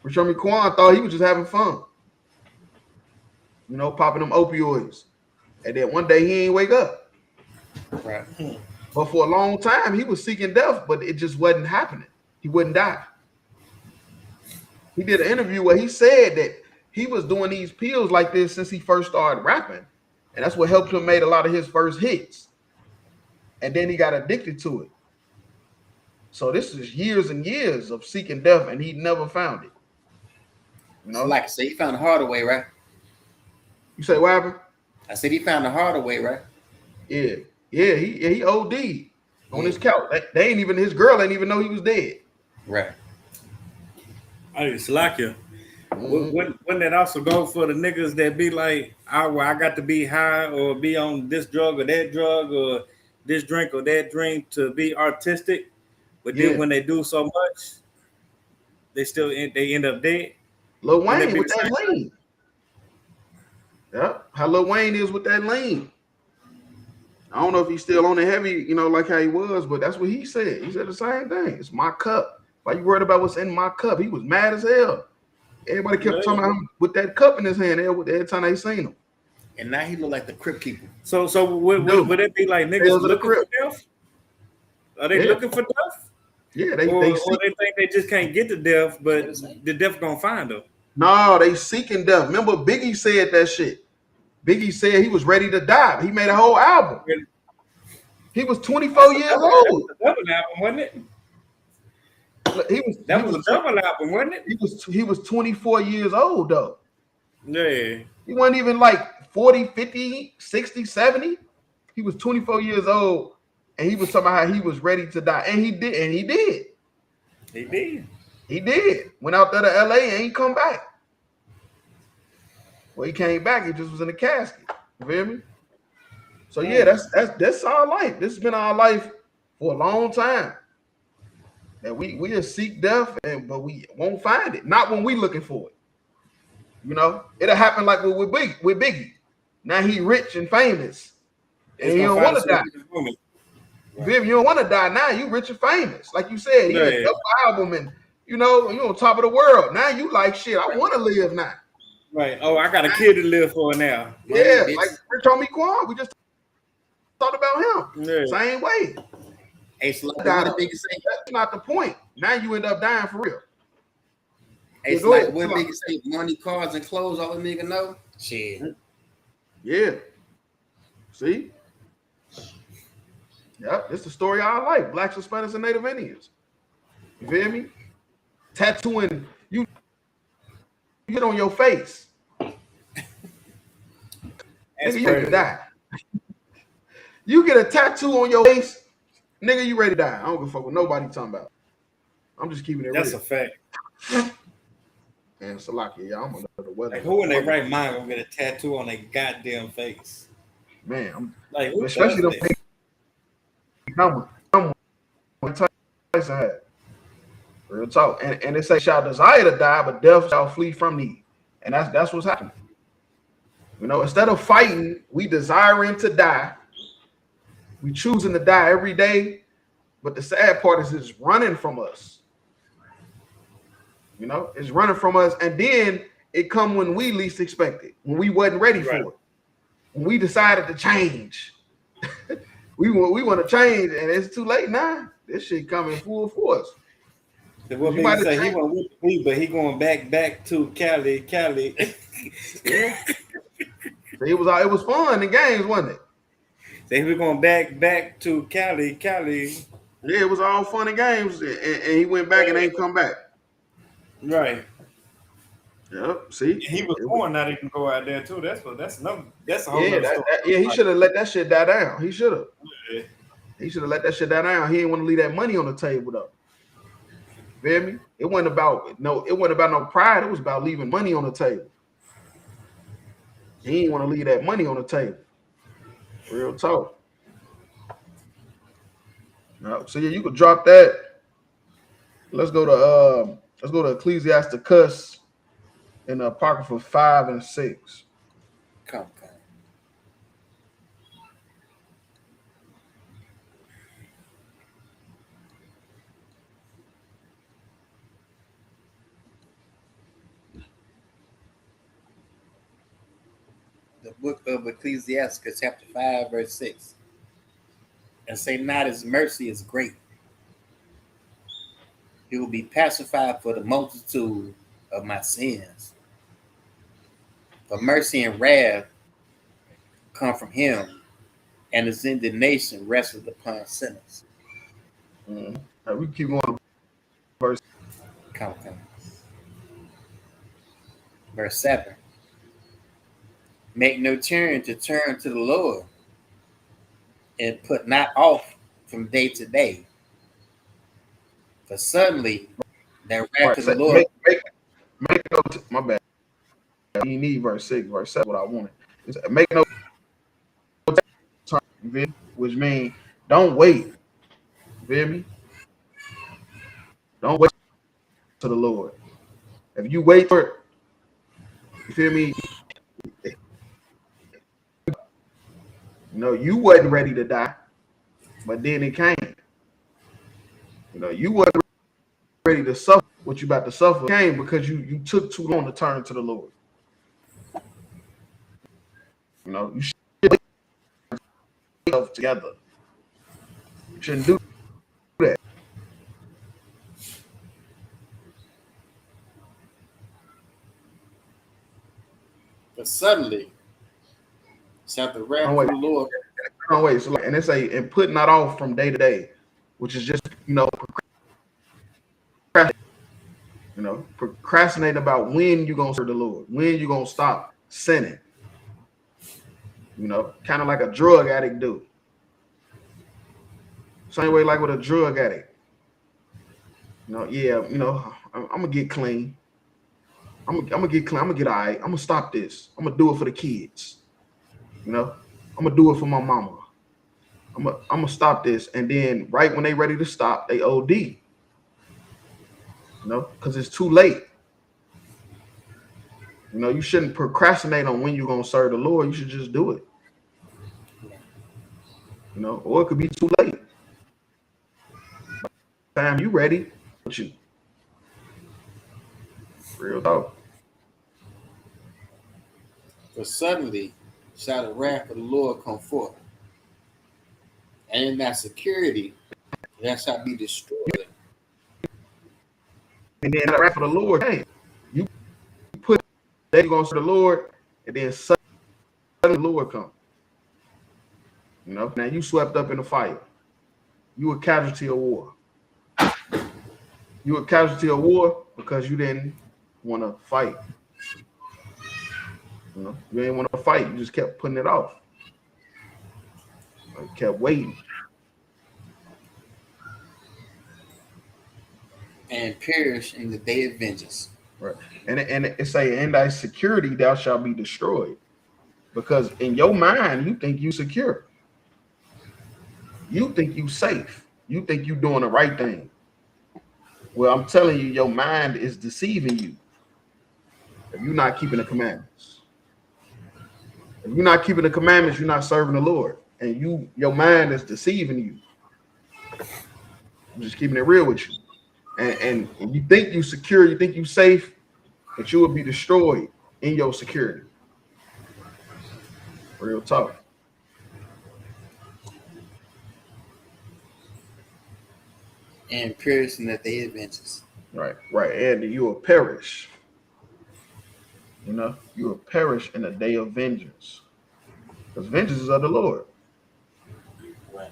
Rich Homie Quan thought he was just having fun. You know, popping them opioids. And then one day he ain't wake up. Right. But for a long time, he was seeking death, but it just wasn't happening. He wouldn't die. He did an interview where he said that he was doing these pills like this since he first started rapping. And that's what helped him make a lot of his first hits. And then he got addicted to it. So this is years and years of seeking death, and he never found it. You know, like I said, he found the harder way, right? You say what happened? I said he found the harder way, right? Yeah, he OD'd on his couch. They ain't even, his girl ain't even know he was dead. Right. I just like you. Wouldn't that also go for the niggas that be like, well, I got to be high or be on this drug or that drug or this drink or that drink to be artistic? But then when they do so much, they end up dead. Lil Wayne with that lean. Yeah, how Lil Wayne is with that lean. I don't know if he's still on the heavy, you know, like how he was, but that's what he said. He said the same thing. It's my cup. Why you worried about what's in my cup? He was mad as hell. Everybody kept talking about him with that cup in his hand every time they seen him. And now he look like the Crip Keeper. So would it be like niggas looking for death? Are they looking for death? Yeah, or they think they just can't get to death, but the death gonna find them. No, they seeking death. Remember, Biggie said that shit. Biggie said he was ready to die. He made a whole album. He was 24 years old. That was a double album, wasn't it? That was a double album, wasn't it? He was 24 years old, though. Yeah. He wasn't even like 40, 50, 60, 70. He was 24 years old, and he was talking about how he was ready to die. And he did. He did. Went out there to LA and ain't come back. Well, he came back. He just was in a casket. You feel me? So yeah, that's our life. This has been our life for a long time. And we'll seek death, but we won't find it. Not when we looking for it. You know, it'll happen like with Biggie. Now he rich and famous, and you don't want to die. You don't want to die now. You rich and famous, like you said. He had a album, and you know you on top of the world. Now you like shit. I want to live now. Right. Oh, I got a kid to live for now. Yeah, bitch. like Rich Homie Quan. We just talked about him. Yeah. Same way. Hey, so like, what the biggest say? That's not the point. Now you end up dying for real. Hey, Yeah, so go like, ahead. what niggas say? Money, cars, and clothes. All a nigga know. Shit. Yeah. See? Yep, it's the story I like. Blacks, Hispanics, and Native Indians. You feel me? Tattooing you get on your face. That's Nigga, you ready to crazy. die. You get a tattoo on your face, nigga, you ready to die. I don't give a fuck what nobody talking about. I'm just keeping it That's real. a fact. And Salaki, yeah, I'm under the weather. Like, who in their right mind gonna get a tattoo on their goddamn face? Man, I'm Like, who especially does the this? Tyson had. Real talk. And they say shall desire to die, but death shall flee from thee. And that's what's happening. You know, instead of fighting, we desiring to die. We choosing to die every day. But the sad part is it's running from us. You know, it's running from us. And then it come when we least expect it, when we wasn't ready for it. When we decided to change. we want to change, and it's too late now. This shit coming full force. What You makes might say have he went with me, but he going back to Cali. Yeah. It was fun in games, wasn't it? Say he going back to Cali. Yeah, it was all fun and games, and he went back and ain't come back. Right. Yep. See, He was born not even go out there too. That's a whole yeah, nother story. he should have let that shit die down. He should have. Yeah. He should have let that shit die down. He didn't want to leave that money on the table though. Feel me? It wasn't about no pride. It was about leaving money on the table. He didn't want to leave that money on the table. Real talk. No, so yeah, you could drop that. Let's go to Ecclesiasticus in Apocrypha 5 and 6. Come. The book of Ecclesiasticus, chapter 5, verse 6. And say not his mercy is great. He will be pacified for the multitude of my sins. For mercy and wrath come from him, and his indignation resteth upon sinners. Mm-hmm. We keep going to verse. Come. Verse 7. Make no turn to the Lord, and put not off from day to day. For suddenly that wrath of the Lord. Make no my bad. You need verse 6, verse 7. What I wanted. It's make no turn, which means don't wait. You feel me? Don't wait to the Lord. If you wait for it, you feel me? You know, you wasn't ready to die, but then it came. You know, you wasn't ready to suffer what you about to suffer. It came because you took too long to turn to the Lord. You know, you should get yourself together. You shouldn't do that. But suddenly shall the wrath of the Lord. No wait. So and it's and put not off from day to day, which is just procrastinate about when you're gonna serve the Lord, when you're gonna stop sinning. You know, kind of like a drug addict do. Same way like with a drug addict. You know, yeah, you know, I'm gonna get clean. I'm gonna get clean. I'm gonna get all right. I'm gonna stop this. I'm gonna do it for the kids. You know, I'm gonna do it for my mama. I'm gonna stop this. And then right when they ready to stop, they OD. You know, because it's too late. You know, you shouldn't procrastinate on when you're gonna serve the Lord. You should just do it. You know, or it could be too late. By the time you ready, but you real talk. For suddenly shall the wrath of the Lord come forth, and in that security that shall be destroyed. And then the wrath of the Lord came. You put that you're gonna serve the Lord, and then suddenly the Lord come. You know, now you swept up in the fire. You a casualty of war. You a casualty of war because you didn't want to fight. You know, you didn't want to fight. You just kept putting it off. You kept waiting. And perish in the day of vengeance. Right. And it say, in thy security thou shalt be destroyed. Because in your mind, you think you secure. You think you safe. You think you doing the right thing. Well, I'm telling you, your mind is deceiving you. If you're not keeping the commandments. If you're not keeping the commandments, you're not serving the Lord. And your mind is deceiving you. I'm just keeping it real with you. And you think you secure, you think you safe, but you will be destroyed in your security. Real talk. And perish in the day of vengeance. Right. And you will perish. You know, you will perish in the day of vengeance. Because vengeance is of the Lord. Right.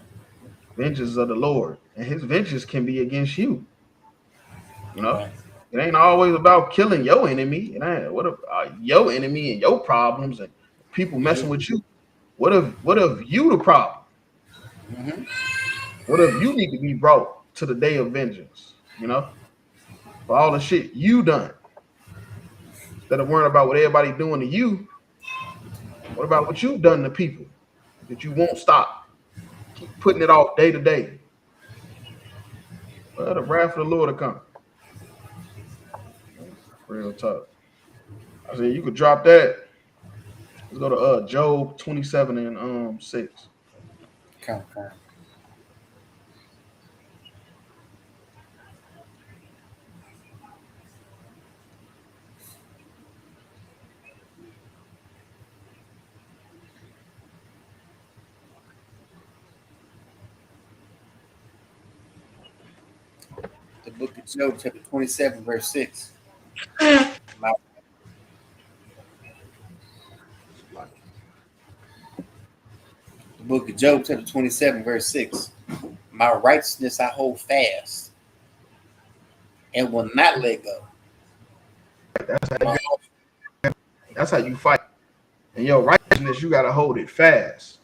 Vengeance is of the Lord. And his vengeance can be against you. You know, Right. It ain't always about killing your enemy. It ain't what if your enemy and your problems and people messing with you. What if you the problem? Mm-hmm. What if you need to be brought to the day of vengeance? You know, for all the shit you done. Instead of worrying about what everybody doing to you, what about what you've done to people that you won't stop? Keep putting it off day to day. Well, the wrath of the Lord will come. Real talk. I said you could drop that. Let's go to Job 27 and 6. Come. The book of Job, chapter 27, verse 6. My, the book of Job, chapter 27, verse 6. My righteousness I hold fast and will not let go. That's how you fight. And your righteousness, you gotta hold it fast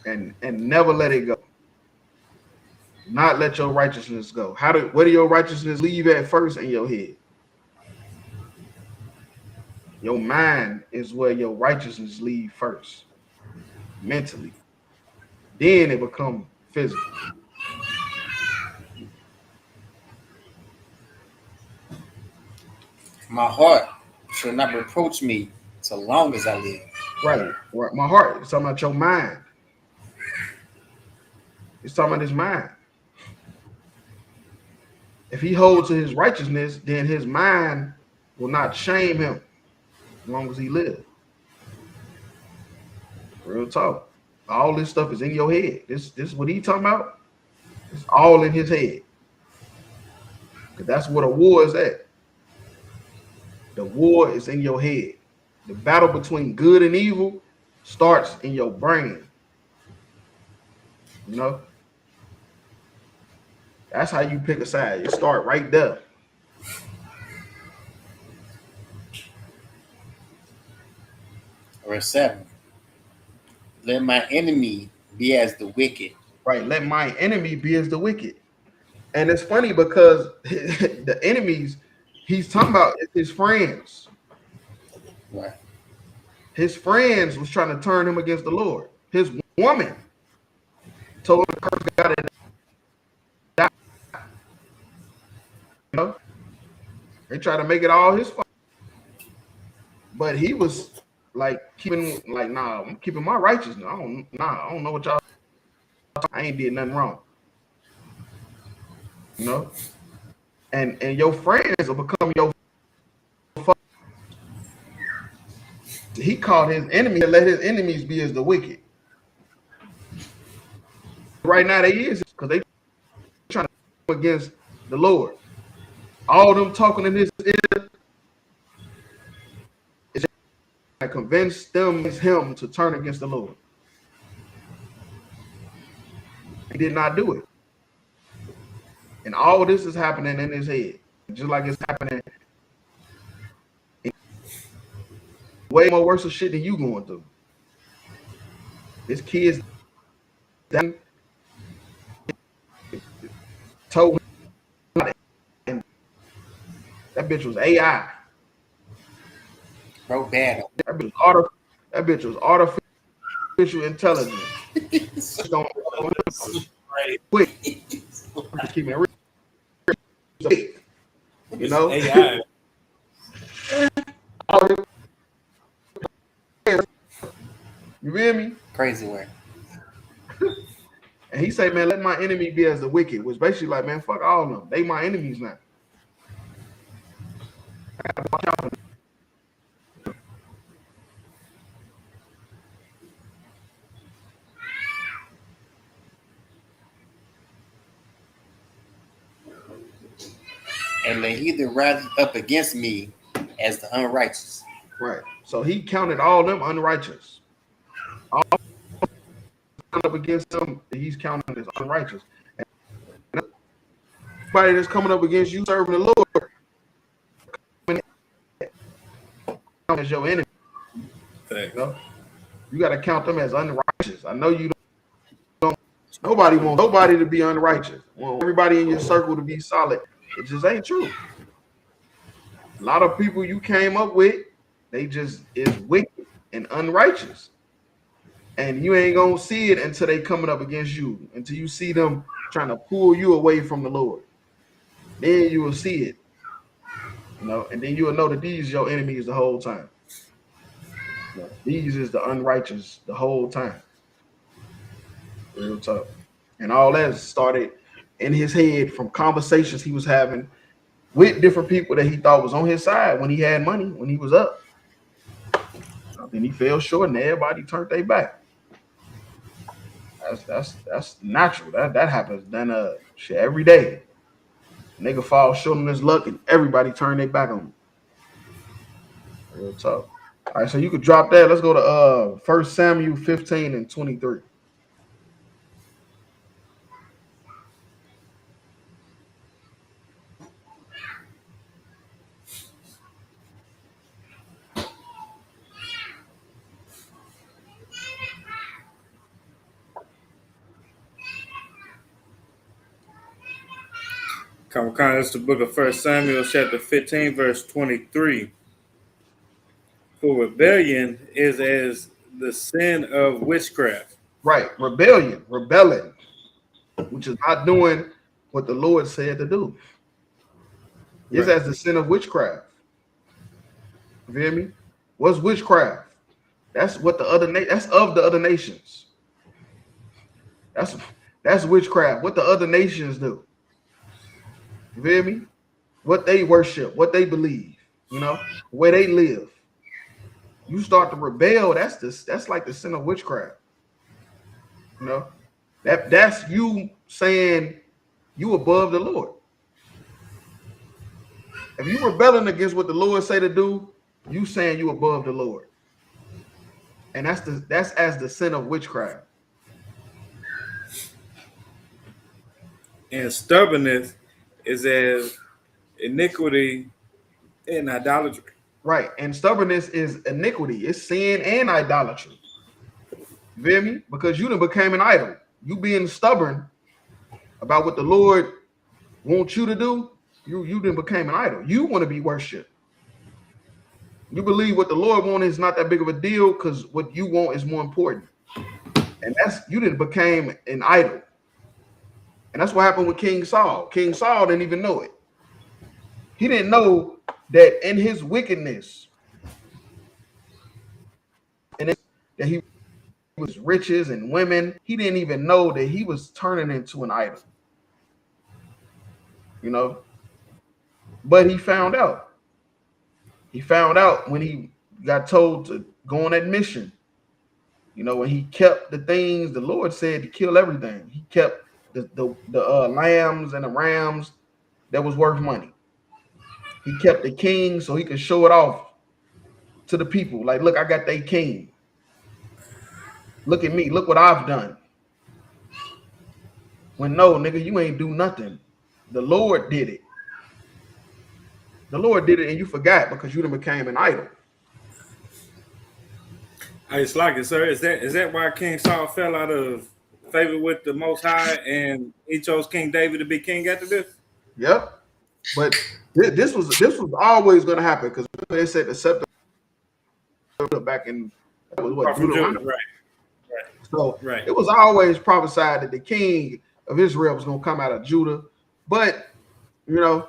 and never let it go. Not let your righteousness go. Where do your righteousness leave at first? In your head. Your mind is where your righteousness leave first, mentally. Then it become physical. My heart shall not reproach me so long as I live. Right. My heart is talking about your mind. It's talking about his mind. If he holds to his righteousness, then his mind will not shame him as long as he lives. Real talk. All this stuff is in your head. This is what he talking about. It's all in his head. Because that's what a war is at. The war is in your head. The battle between good and evil starts in your brain. You know? That's how you pick a side. You start right there. Verse 7. Let my enemy be as the wicked. Right. Let my enemy be as the wicked. And it's funny because the enemies he's talking about is his friends. Right. His friends was trying to turn him against the Lord. His woman told him the curse got to die. You know? They tried to make it all his fault. But he was like nah, I'm keeping my righteousness. I don't know what y'all. I ain't did nothing wrong. You know? And your friends will become your He called his enemy and let his enemies be as the wicked. Right now they is because they trying to go against the Lord. All them talking in his ear is to convince him to turn against the Lord. He did not do it. And all this is happening in his head. Just like it's happening way more worse of shit than you going through. This kid's told him, and that bitch was AI. Bro, bad. That bitch was artificial intelligence. Don't quick. Keep it real. You know? AI. You feel me? Crazy work. And he say, man, let my enemy be as the wicked, which basically like, man, fuck all of them. They my enemies now. I gotta watch out for them. And let he that rises up against me as the unrighteous. Right. So he counted all them unrighteous. All up against them, he's counting as unrighteous. And everybody that's coming up against you serving the Lord as your enemy. You know? You got to count them as unrighteous. I know you don't. Nobody wants nobody to be unrighteous. Want everybody in your circle to be solid. It just ain't true. A lot of people you came up with, they just is wicked and unrighteous. And you ain't gonna see it until they coming up against you, until you see them trying to pull you away from the Lord. Then you will see it. You know, and then you will know that these your enemies the whole time. You know, these is the unrighteous the whole time. Real tough. And all that started in his head from conversations he was having with different people that he thought was on his side when he had money, when he was up. Then he fell short and everybody turned their back. That's natural. That happens then shit every day. Nigga fall short on his luck and everybody turn their back on him. Real tough. All right, so you could drop that. Let's go to 1 Samuel 15 and 23. It's the book of 1 Samuel, chapter 15, verse 23. For rebellion is as the sin of witchcraft. Right, rebelling, which is not doing what the Lord said to do. It's as the sin of witchcraft. You feel me? What's witchcraft? That's what the other that's of the other nations. That's witchcraft. What the other nations do. You feel me? What they worship, what they believe, you know, where they live. You start to rebel, that's like the sin of witchcraft. You know, that's you saying you above the Lord. If you rebelling against what the Lord say to do, you saying you above the Lord. And that's as the sin of witchcraft. And stubbornness is as iniquity and idolatry. Right. And stubbornness is iniquity. It's sin and idolatry. You feel me? Because you done became an idol. You being stubborn about what the Lord wants you to do, you done became an idol. You want to be worshipped. You believe what the Lord wants is not that big of a deal because what you want is more important. And you done became an idol. And that's what happened with King Saul. King Saul didn't even know it. He didn't know that in his wickedness, and that he was riches and women, he didn't even know that he was turning into an idol. You know? But he found out. He found out when he got told to go on that mission. You know, when he kept the things the Lord said to kill everything. He kept the lambs and the rams that was worth money. He kept the king so he could show it off to the people. Like, look, I got that king. Look at me. Look what I've done. When no, nigga, you ain't do nothing. The Lord did it. The Lord did it, and you forgot because you done became an idol. It's like it, sir. Is that why King Saul fell out of favor with the Most High, and he chose King David to be king after this? Yep. But this was always going to happen because they said the scepter back in what From Judah, Deuteronomy. right. So Right. it was always prophesied that the king of Israel was going to come out of Judah. But you know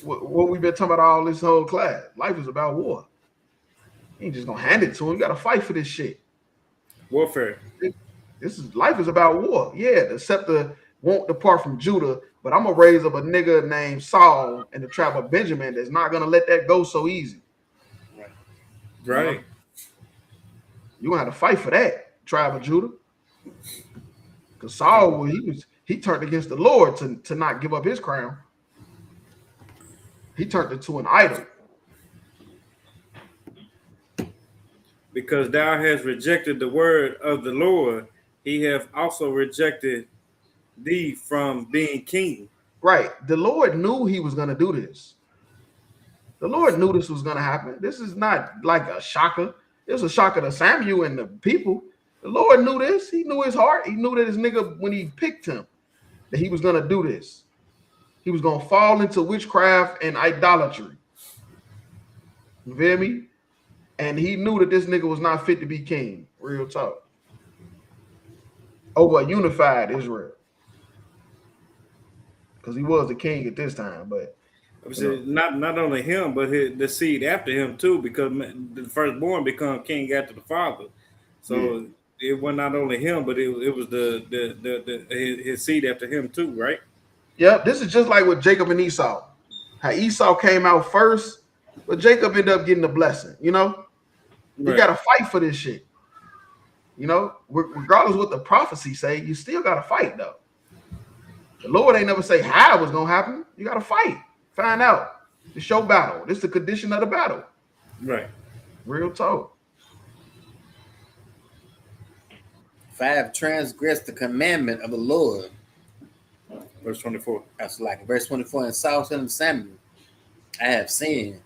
what we've been talking about all this whole class. Life is about war. You ain't just gonna hand it to him. You gotta fight for this shit. Warfare. Life is about war. Yeah, the scepter won't depart from Judah, but I'm gonna raise up a nigga named Saul in the tribe of Benjamin that's not gonna let that go so easy. Right. You're gonna have to fight for that tribe of Judah. Because Saul, he turned against the Lord to not give up his crown. He turned it to an idol. Because thou hast rejected the word of the Lord, he hath also rejected thee from being king. Right. The Lord knew he was gonna do this. The Lord knew this was gonna happen. This is not like a shocker. It was a shocker to Samuel and the people. The Lord knew this. He knew his heart. He knew that his nigga, when he picked him, that he was gonna do this. He was gonna fall into witchcraft and idolatry. You feel me? And he knew that this nigga was not fit to be king. Real talk. Over a unified Israel. Because he was the king at this time, but not only him, but the seed after him too, because the firstborn become king after the father. So it was not only him, but it was his seed after him too, right? Yep, this is just like with Jacob and Esau. How Esau came out first, but Jacob ended up getting the blessing. You know, you got to fight for this shit. You know, regardless of what the prophecy say, you still got to fight though. The Lord ain't never say how it was gonna happen. You got to fight, find out. It's your battle. This is the condition of the battle. Right. Real talk. 5 transgressed the commandment of the Lord. Verse 24. That's like verse 24. And Saul said unto Samuel, I have sinned.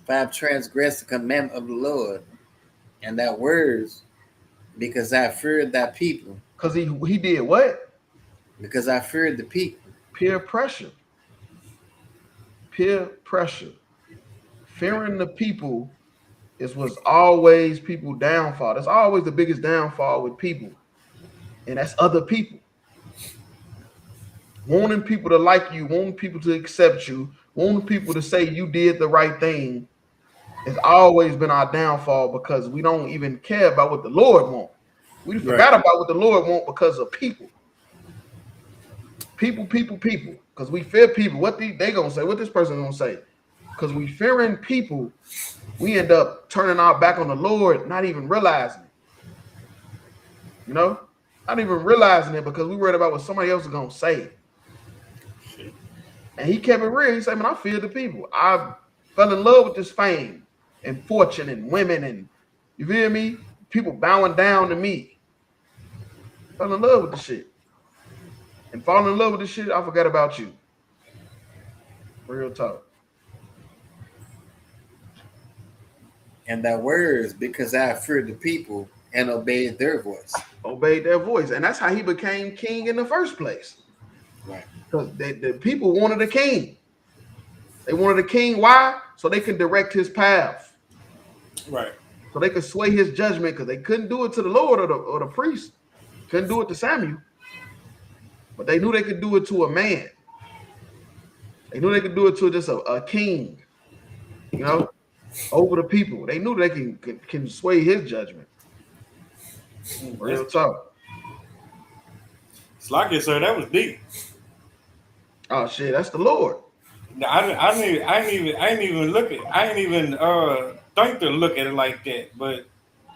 5 transgressed the commandment of the Lord, and thy words, because I feared thy people. Because he did what? Because I feared the people. Peer pressure. Peer pressure. Fearing the people was always people's downfall. That's always the biggest downfall with people. And that's other people. Wanting people to like you, wanting people to accept you, wanting people to say you did the right thing has always been our downfall because we don't even care about what the Lord wants. We forgot about what the Lord wants because of people. People. Because we fear people. What they gonna say? What this person gonna say? Because we fearing people, we end up turning our back on the Lord, not even realizing it. You know? Not even realizing it because we worried about what somebody else is gonna say. And he kept it real. He said, man, I fear the people. I fell in love with this fame and fortune and women and, you feel me? People bowing down to me. Fell in love with the shit. And falling in love with the shit, I forgot about you. Real talk. And thy words, because I feared the people and obeyed their voice. Obeyed their voice. And that's how he became king in the first place. Right. Because the people wanted a king. They wanted a king. Why? So they could direct his path. Right. So they could sway his judgment because they couldn't do it to the Lord or the priest. Couldn't do it to Samuel. But they knew they could do it to a man. They knew they could do it to just a king. You know, over the people. They knew they can sway his judgment. Real talk. It's like it, sir. That was deep. Oh shit, that's the Lord. I ain't even look at. I ain't even think to look at it like that. But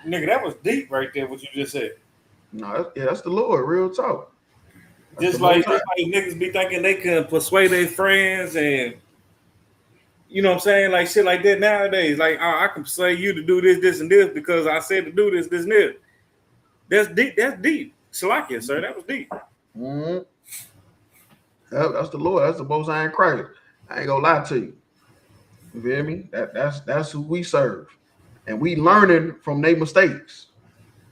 nigga, that was deep right there. What you just said. No, that's the Lord. Real talk. That's the Just Most like High. niggas be thinking they can persuade their friends and you know what I'm saying, like shit like that nowadays. Like I can persuade you to do this, this, and this because I said to do this, this, and this. That's deep. That's deep. Salakia, sir. That was deep. Mm-hmm. That's the Lord. That's the Most High in Christ. I ain't gonna lie to you. You feel me? That's who we serve, and we learning from their mistakes.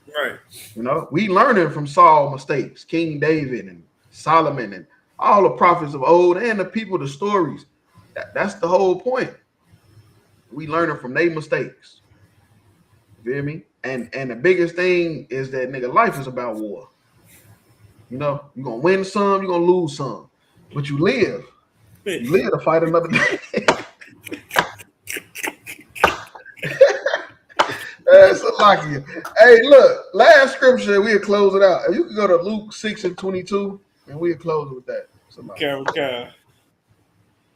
Right. You know, we learning from Saul's mistakes, King David and Solomon and all the prophets of old and the people, the stories. That's the whole point. We learning from their mistakes. You feel me? And the biggest thing is that nigga, life is about war. You know, you're gonna win some, you're gonna lose some, but you live. You live to fight another day. That's a lucky. Hey, look, last scripture, we'll close it out. You can go to Luke 6:22, and we'll close it with that. Carol.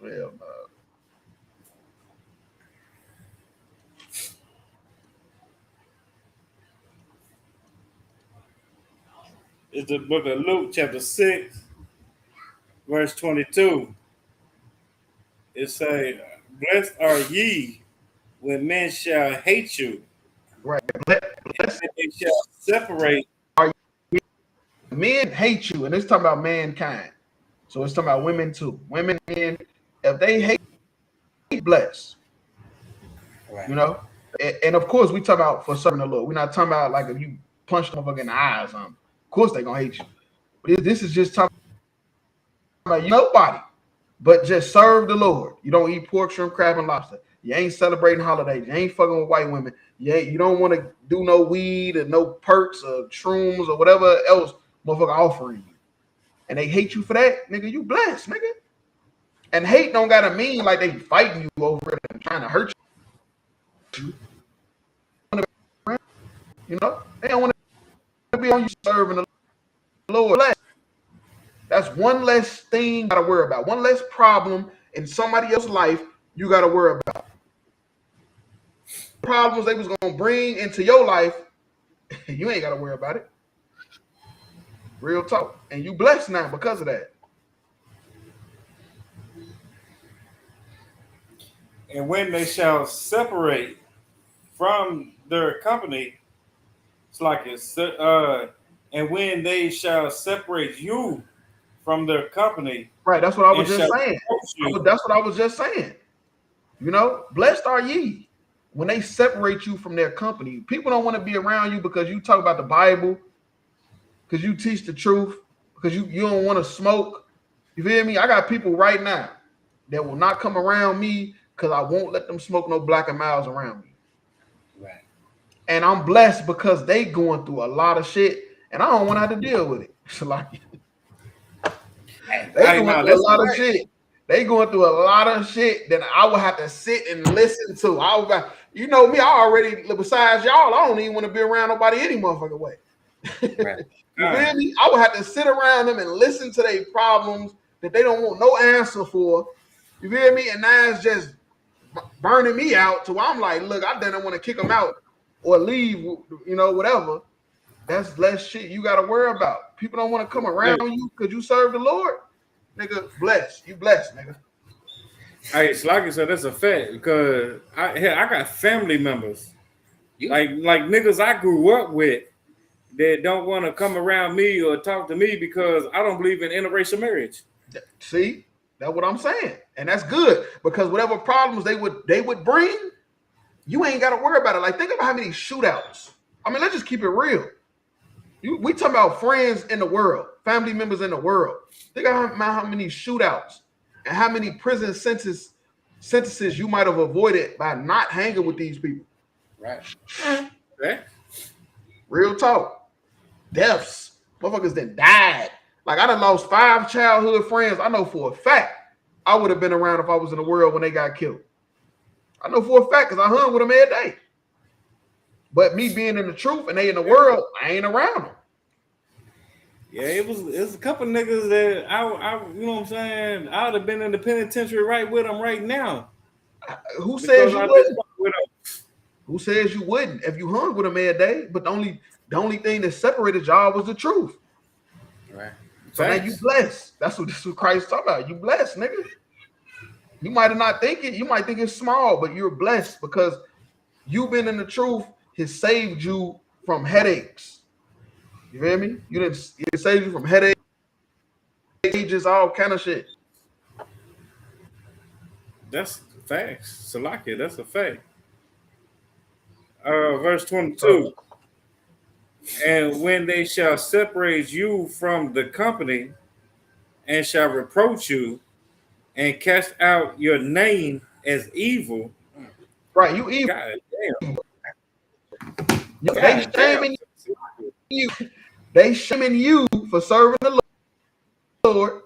Well, It's the book of Luke, chapter 6, verse 22. It say, "Blessed are ye when men shall hate you, right. and they shall separate." Men hate you, and it's talking about mankind. So it's talking about women too. Women, men, if they hate, bless. Right. You know, and of course we talk about for serving the Lord. We're not talking about like if you punch them in the eyes. Of course they're gonna hate you. But this is just talking about nobody, but just serve the Lord. You don't eat pork, shrimp, crab, and lobster. You ain't celebrating holidays. You ain't fucking with white women. You don't want to do no weed or no perks or shrooms or whatever else motherfucker offering you. And they hate you for that, nigga. You blessed, nigga. And hate don't gotta mean like they fighting you over it and trying to hurt you. You know, they don't want to be on you serving the Lord. That's one less thing you gotta worry about. One less problem in somebody else's life you gotta worry about. Problems they was gonna bring into your life, you ain't gotta worry about it. Real talk. And you blessed now because of that. And when they shall separate from their company, it's like it's and when they shall separate you from their company, Right. That's what I and was just shall saying. reproach you, That's what I was just saying. You know, blessed are ye when they separate you from their company. People don't want to be around you because you talk about the Bible, because you teach the truth, because you don't want to smoke. You feel me? I got people right now that will not come around me because I won't let them smoke no Black and Miles around me. Right. And I'm blessed because they going through a lot of shit, and I don't want to have to deal with it. So like, they going through a lot of shit. They going through a lot of shit that I would have to sit and listen to. I was, you know me, I already, besides y'all, I don't even want to be around nobody any motherfucking way. Right. You feel me? I would have to sit around them and listen to their problems that they don't want no answer for. You feel me? And now it's just burning me out to where I'm like, look, I didn't want to kick them out or leave, you know, whatever. That's less shit you got to worry about. People don't want to come around you because you serve the Lord. Nigga, bless. You blessed, nigga. Hey, Slocky said that's a fact because I got family members like niggas I grew up with that don't want to come around me or talk to me because I don't believe in interracial marriage. See, that's what I'm saying, and that's good because whatever problems they would bring, you ain't got to worry about it. Like think about how many shootouts. I mean, let's just keep it real. We talking about friends in the world, family members in the world. Think about how many shootouts and how many prison sentences you might have avoided by not hanging with these people. Right. Right? Real talk. Deaths. Motherfuckers that died. Like I done lost 5 childhood friends. I know for a fact I would have been around if I was in the world when they got killed. I know for a fact because I hung with them every day. But me being in the truth and they in the world, I ain't around them. Yeah, it was a couple niggas that I you know what I'm saying. I would have been in the penitentiary right with them right now Who says because you I just wouldn't? fuck with them. Who says you wouldn't if you hung with him every day? But the only thing that separated y'all was the truth. Right. So now you Facts. blessed. That's what Christ talking about. You blessed, nigga. You might have not think it. You might think it's small, but you're blessed because you've been in the truth. Has saved you from headaches. You feel me? It saved you from headaches, all kind of shit. That's facts. Salakia, that's a fact. Verse So 22. And when they shall separate you from the company and shall reproach you and cast out your name as evil, right, you evil. God damn, They God damn. shaming you. They shaming you for serving the Lord.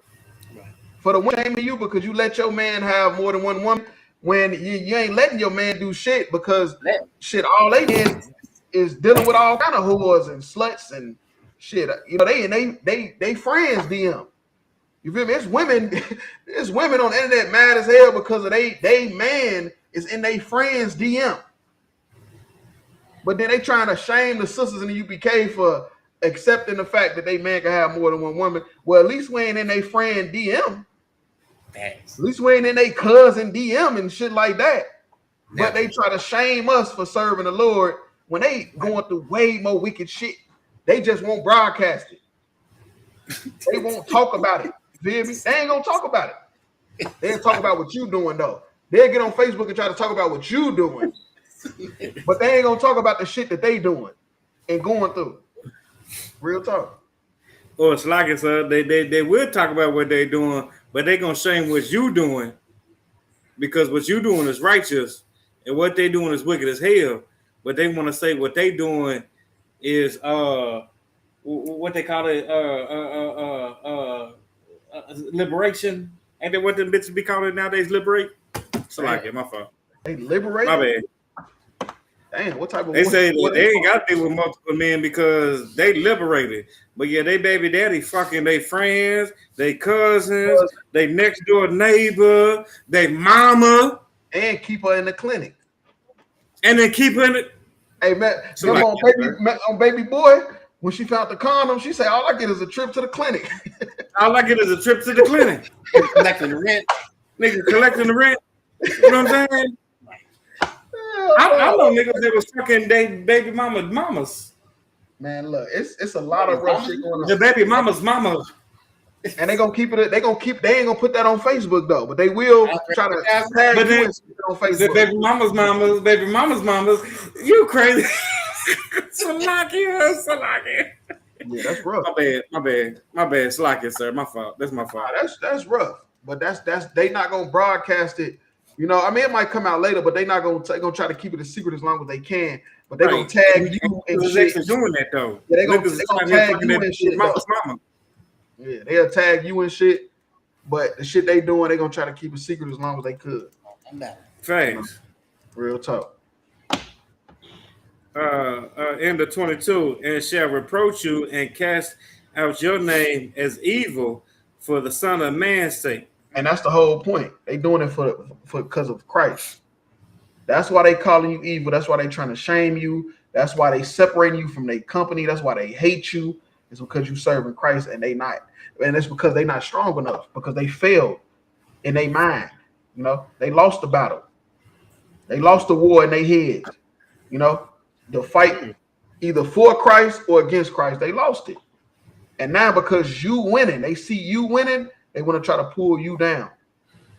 For the one shaming you because you let your man have more than one woman when you ain't letting your man do shit because shit all they did is dealing with all kind of whores and sluts and shit. You know they friends DM. You feel me? It's women. It's women on the internet mad as hell because of they man is in they friends DM. But then they trying to shame the sisters in the UPK for accepting the fact that they man can have more than one woman. Well, at least we ain't in they friend DM. Thanks. At least we ain't in they cousin DM and shit like that. But Never. they try to shame us for serving the Lord when they going through way more wicked shit. They just won't broadcast it. They won't talk about it. You feel me? They ain't gonna talk about it. They'll talk about what you doing though. They'll get on Facebook and try to talk about what you doing. But they ain't gonna talk about the shit that they doing and going through. Real talk. Or it's like it's they will talk about what they doing, but they gonna shame what you doing because what you doing is righteous and what they doing is wicked as hell. But they want to say what they doing is what they call it liberation. Ain't that what them bitches be calling it nowadays? Liberate. So like it, my fault. They My liberated. bad. Damn, what type of They say that what they ain't got to deal with multiple men because they liberated. But yeah, they baby daddy fucking they friends, they cousins, they next door neighbor, they mama, and keep her in the clinic. and then keeping it. Hey man, So remember like, on baby boy when she found the condom, she said all I get is a trip to the clinic. all I get is a trip to the clinic. Collecting the rent. Nigga collecting the rent. You know what I'm saying? I know niggas that was fucking they baby mamas. Man, look, it's a lot of rough shit going on. The baby mama's mama. And they gonna keep it. They ain't gonna put that on Facebook though, but they will try to tag But you then and stick it on the Facebook. baby mama's mamas. You crazy? Salaki. Yeah, that's rough. My bad. Salaki, sir. My fault. That's my fault. That's rough. But that's they not gonna broadcast it. You know, I mean, it might come out later, but they not gonna try to keep it a secret as long as they can. But they gonna tag you and shit. Doing that though. Yeah, they gonna tag you and shit. Mama's mama. Yeah, they'll tag you and shit. But the shit they doing, they gonna try to keep it secret as long as they could. Facts. Real talk. End of 22, and shall reproach you and cast out your name as evil for the Son of Man's sake. And that's the whole point. They doing it for because of Christ. That's why they calling you evil. That's why they trying to shame you. That's why they separating you from their company. That's why they hate you. It's because you serving Christ and they not. And it's because they not strong enough because they failed in their mind. You know, they lost the battle. They lost the war in their head. You know, the fight either for Christ or against Christ. They lost it. And now because you winning, they see you winning, they want to try to pull you down.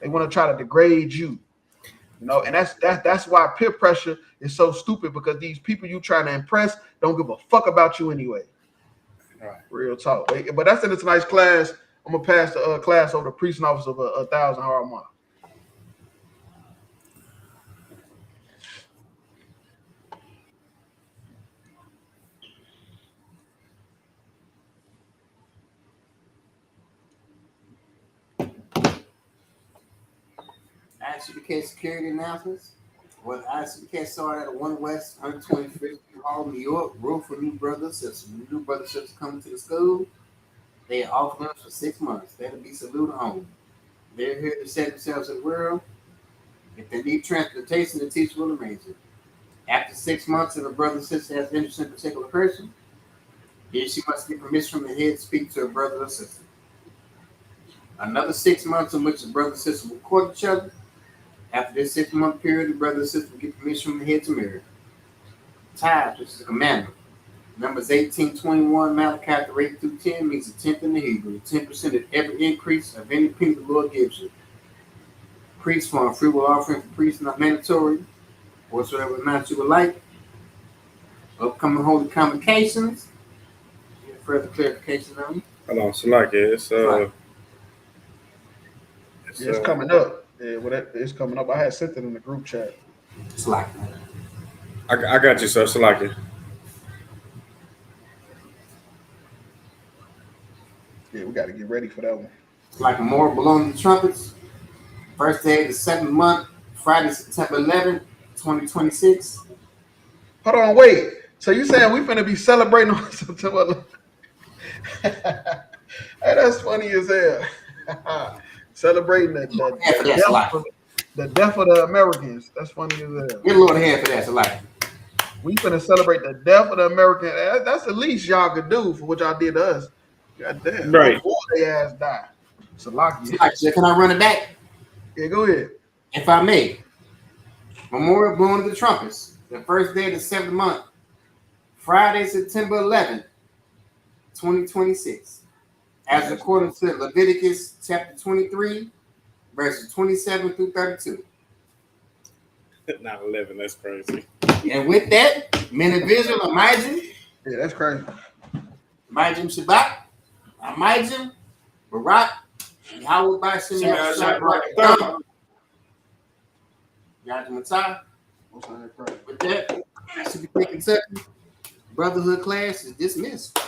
They want to try to degrade you. You know, and that's why peer pressure is so stupid because these people you trying to impress don't give a fuck about you anyway. Right. Real talk. But that's in tonight's class. I'm gonna pass the class over to precinct officer of 1,000 hard month. ISUPK security announcements. Well, ISUPK started at 1 West 125th Hall, New York. Room for new brothers. There's some new brotherships coming to the school. They are off limits for 6 months. That'll be saluted home. They're here to set themselves in the world. If they need transportation, the teacher will arrange it. After 6 months, if a brother or sister has interest in a particular person, he or she must get permission from the head to speak to a brother or sister. Another 6 months in which the brother and sister will court each other. After this 6 month period, the brother and sister will get permission from the head to marry. Tithe, which is a commandment. Numbers 18:21, Malachi 8 through 10 means a tenth in the Hebrew. 10% of every increase of any penny the Lord gives you. Priests for a free will offering for priests not mandatory. Whatsoever amount you would like. Upcoming holy convocations. Any further clarification on it? Hold on, Salaki. It's coming up. Yeah, it's coming up. I had sent it in the group chat. It's like I got you, sir. Salaki. Yeah, we got to get ready for that one. it's like more blowing the trumpets. First day of the 7th month, Friday, September 11th, 2026. Hold on, wait. So you saying we finna be celebrating on September? Hey, that's funny as hell. Celebrating the death of the Americans. That's funny as hell. Get a little hand for that, it's like We finna celebrate the death of the American. That's the least y'all could do for what y'all did to us. God damn. Right. Before they ass die. Salaki. Can I run it back? Yeah, go ahead. If I may. Memorial blowing of the trumpets. The first day of the 7th month. Friday, September 11th, 2026. As according to Leviticus chapter 23, verses 27 through 32. Not 11. That's crazy. And with that, men of Israel, Amijim, Yeah, that's crazy. Amijim Shabbat, Amijim, Barak, Yahweh by Shemiyah Shabbat, Yahweh Matai. With that, I should be taking Kentucky. Brotherhood class is dismissed.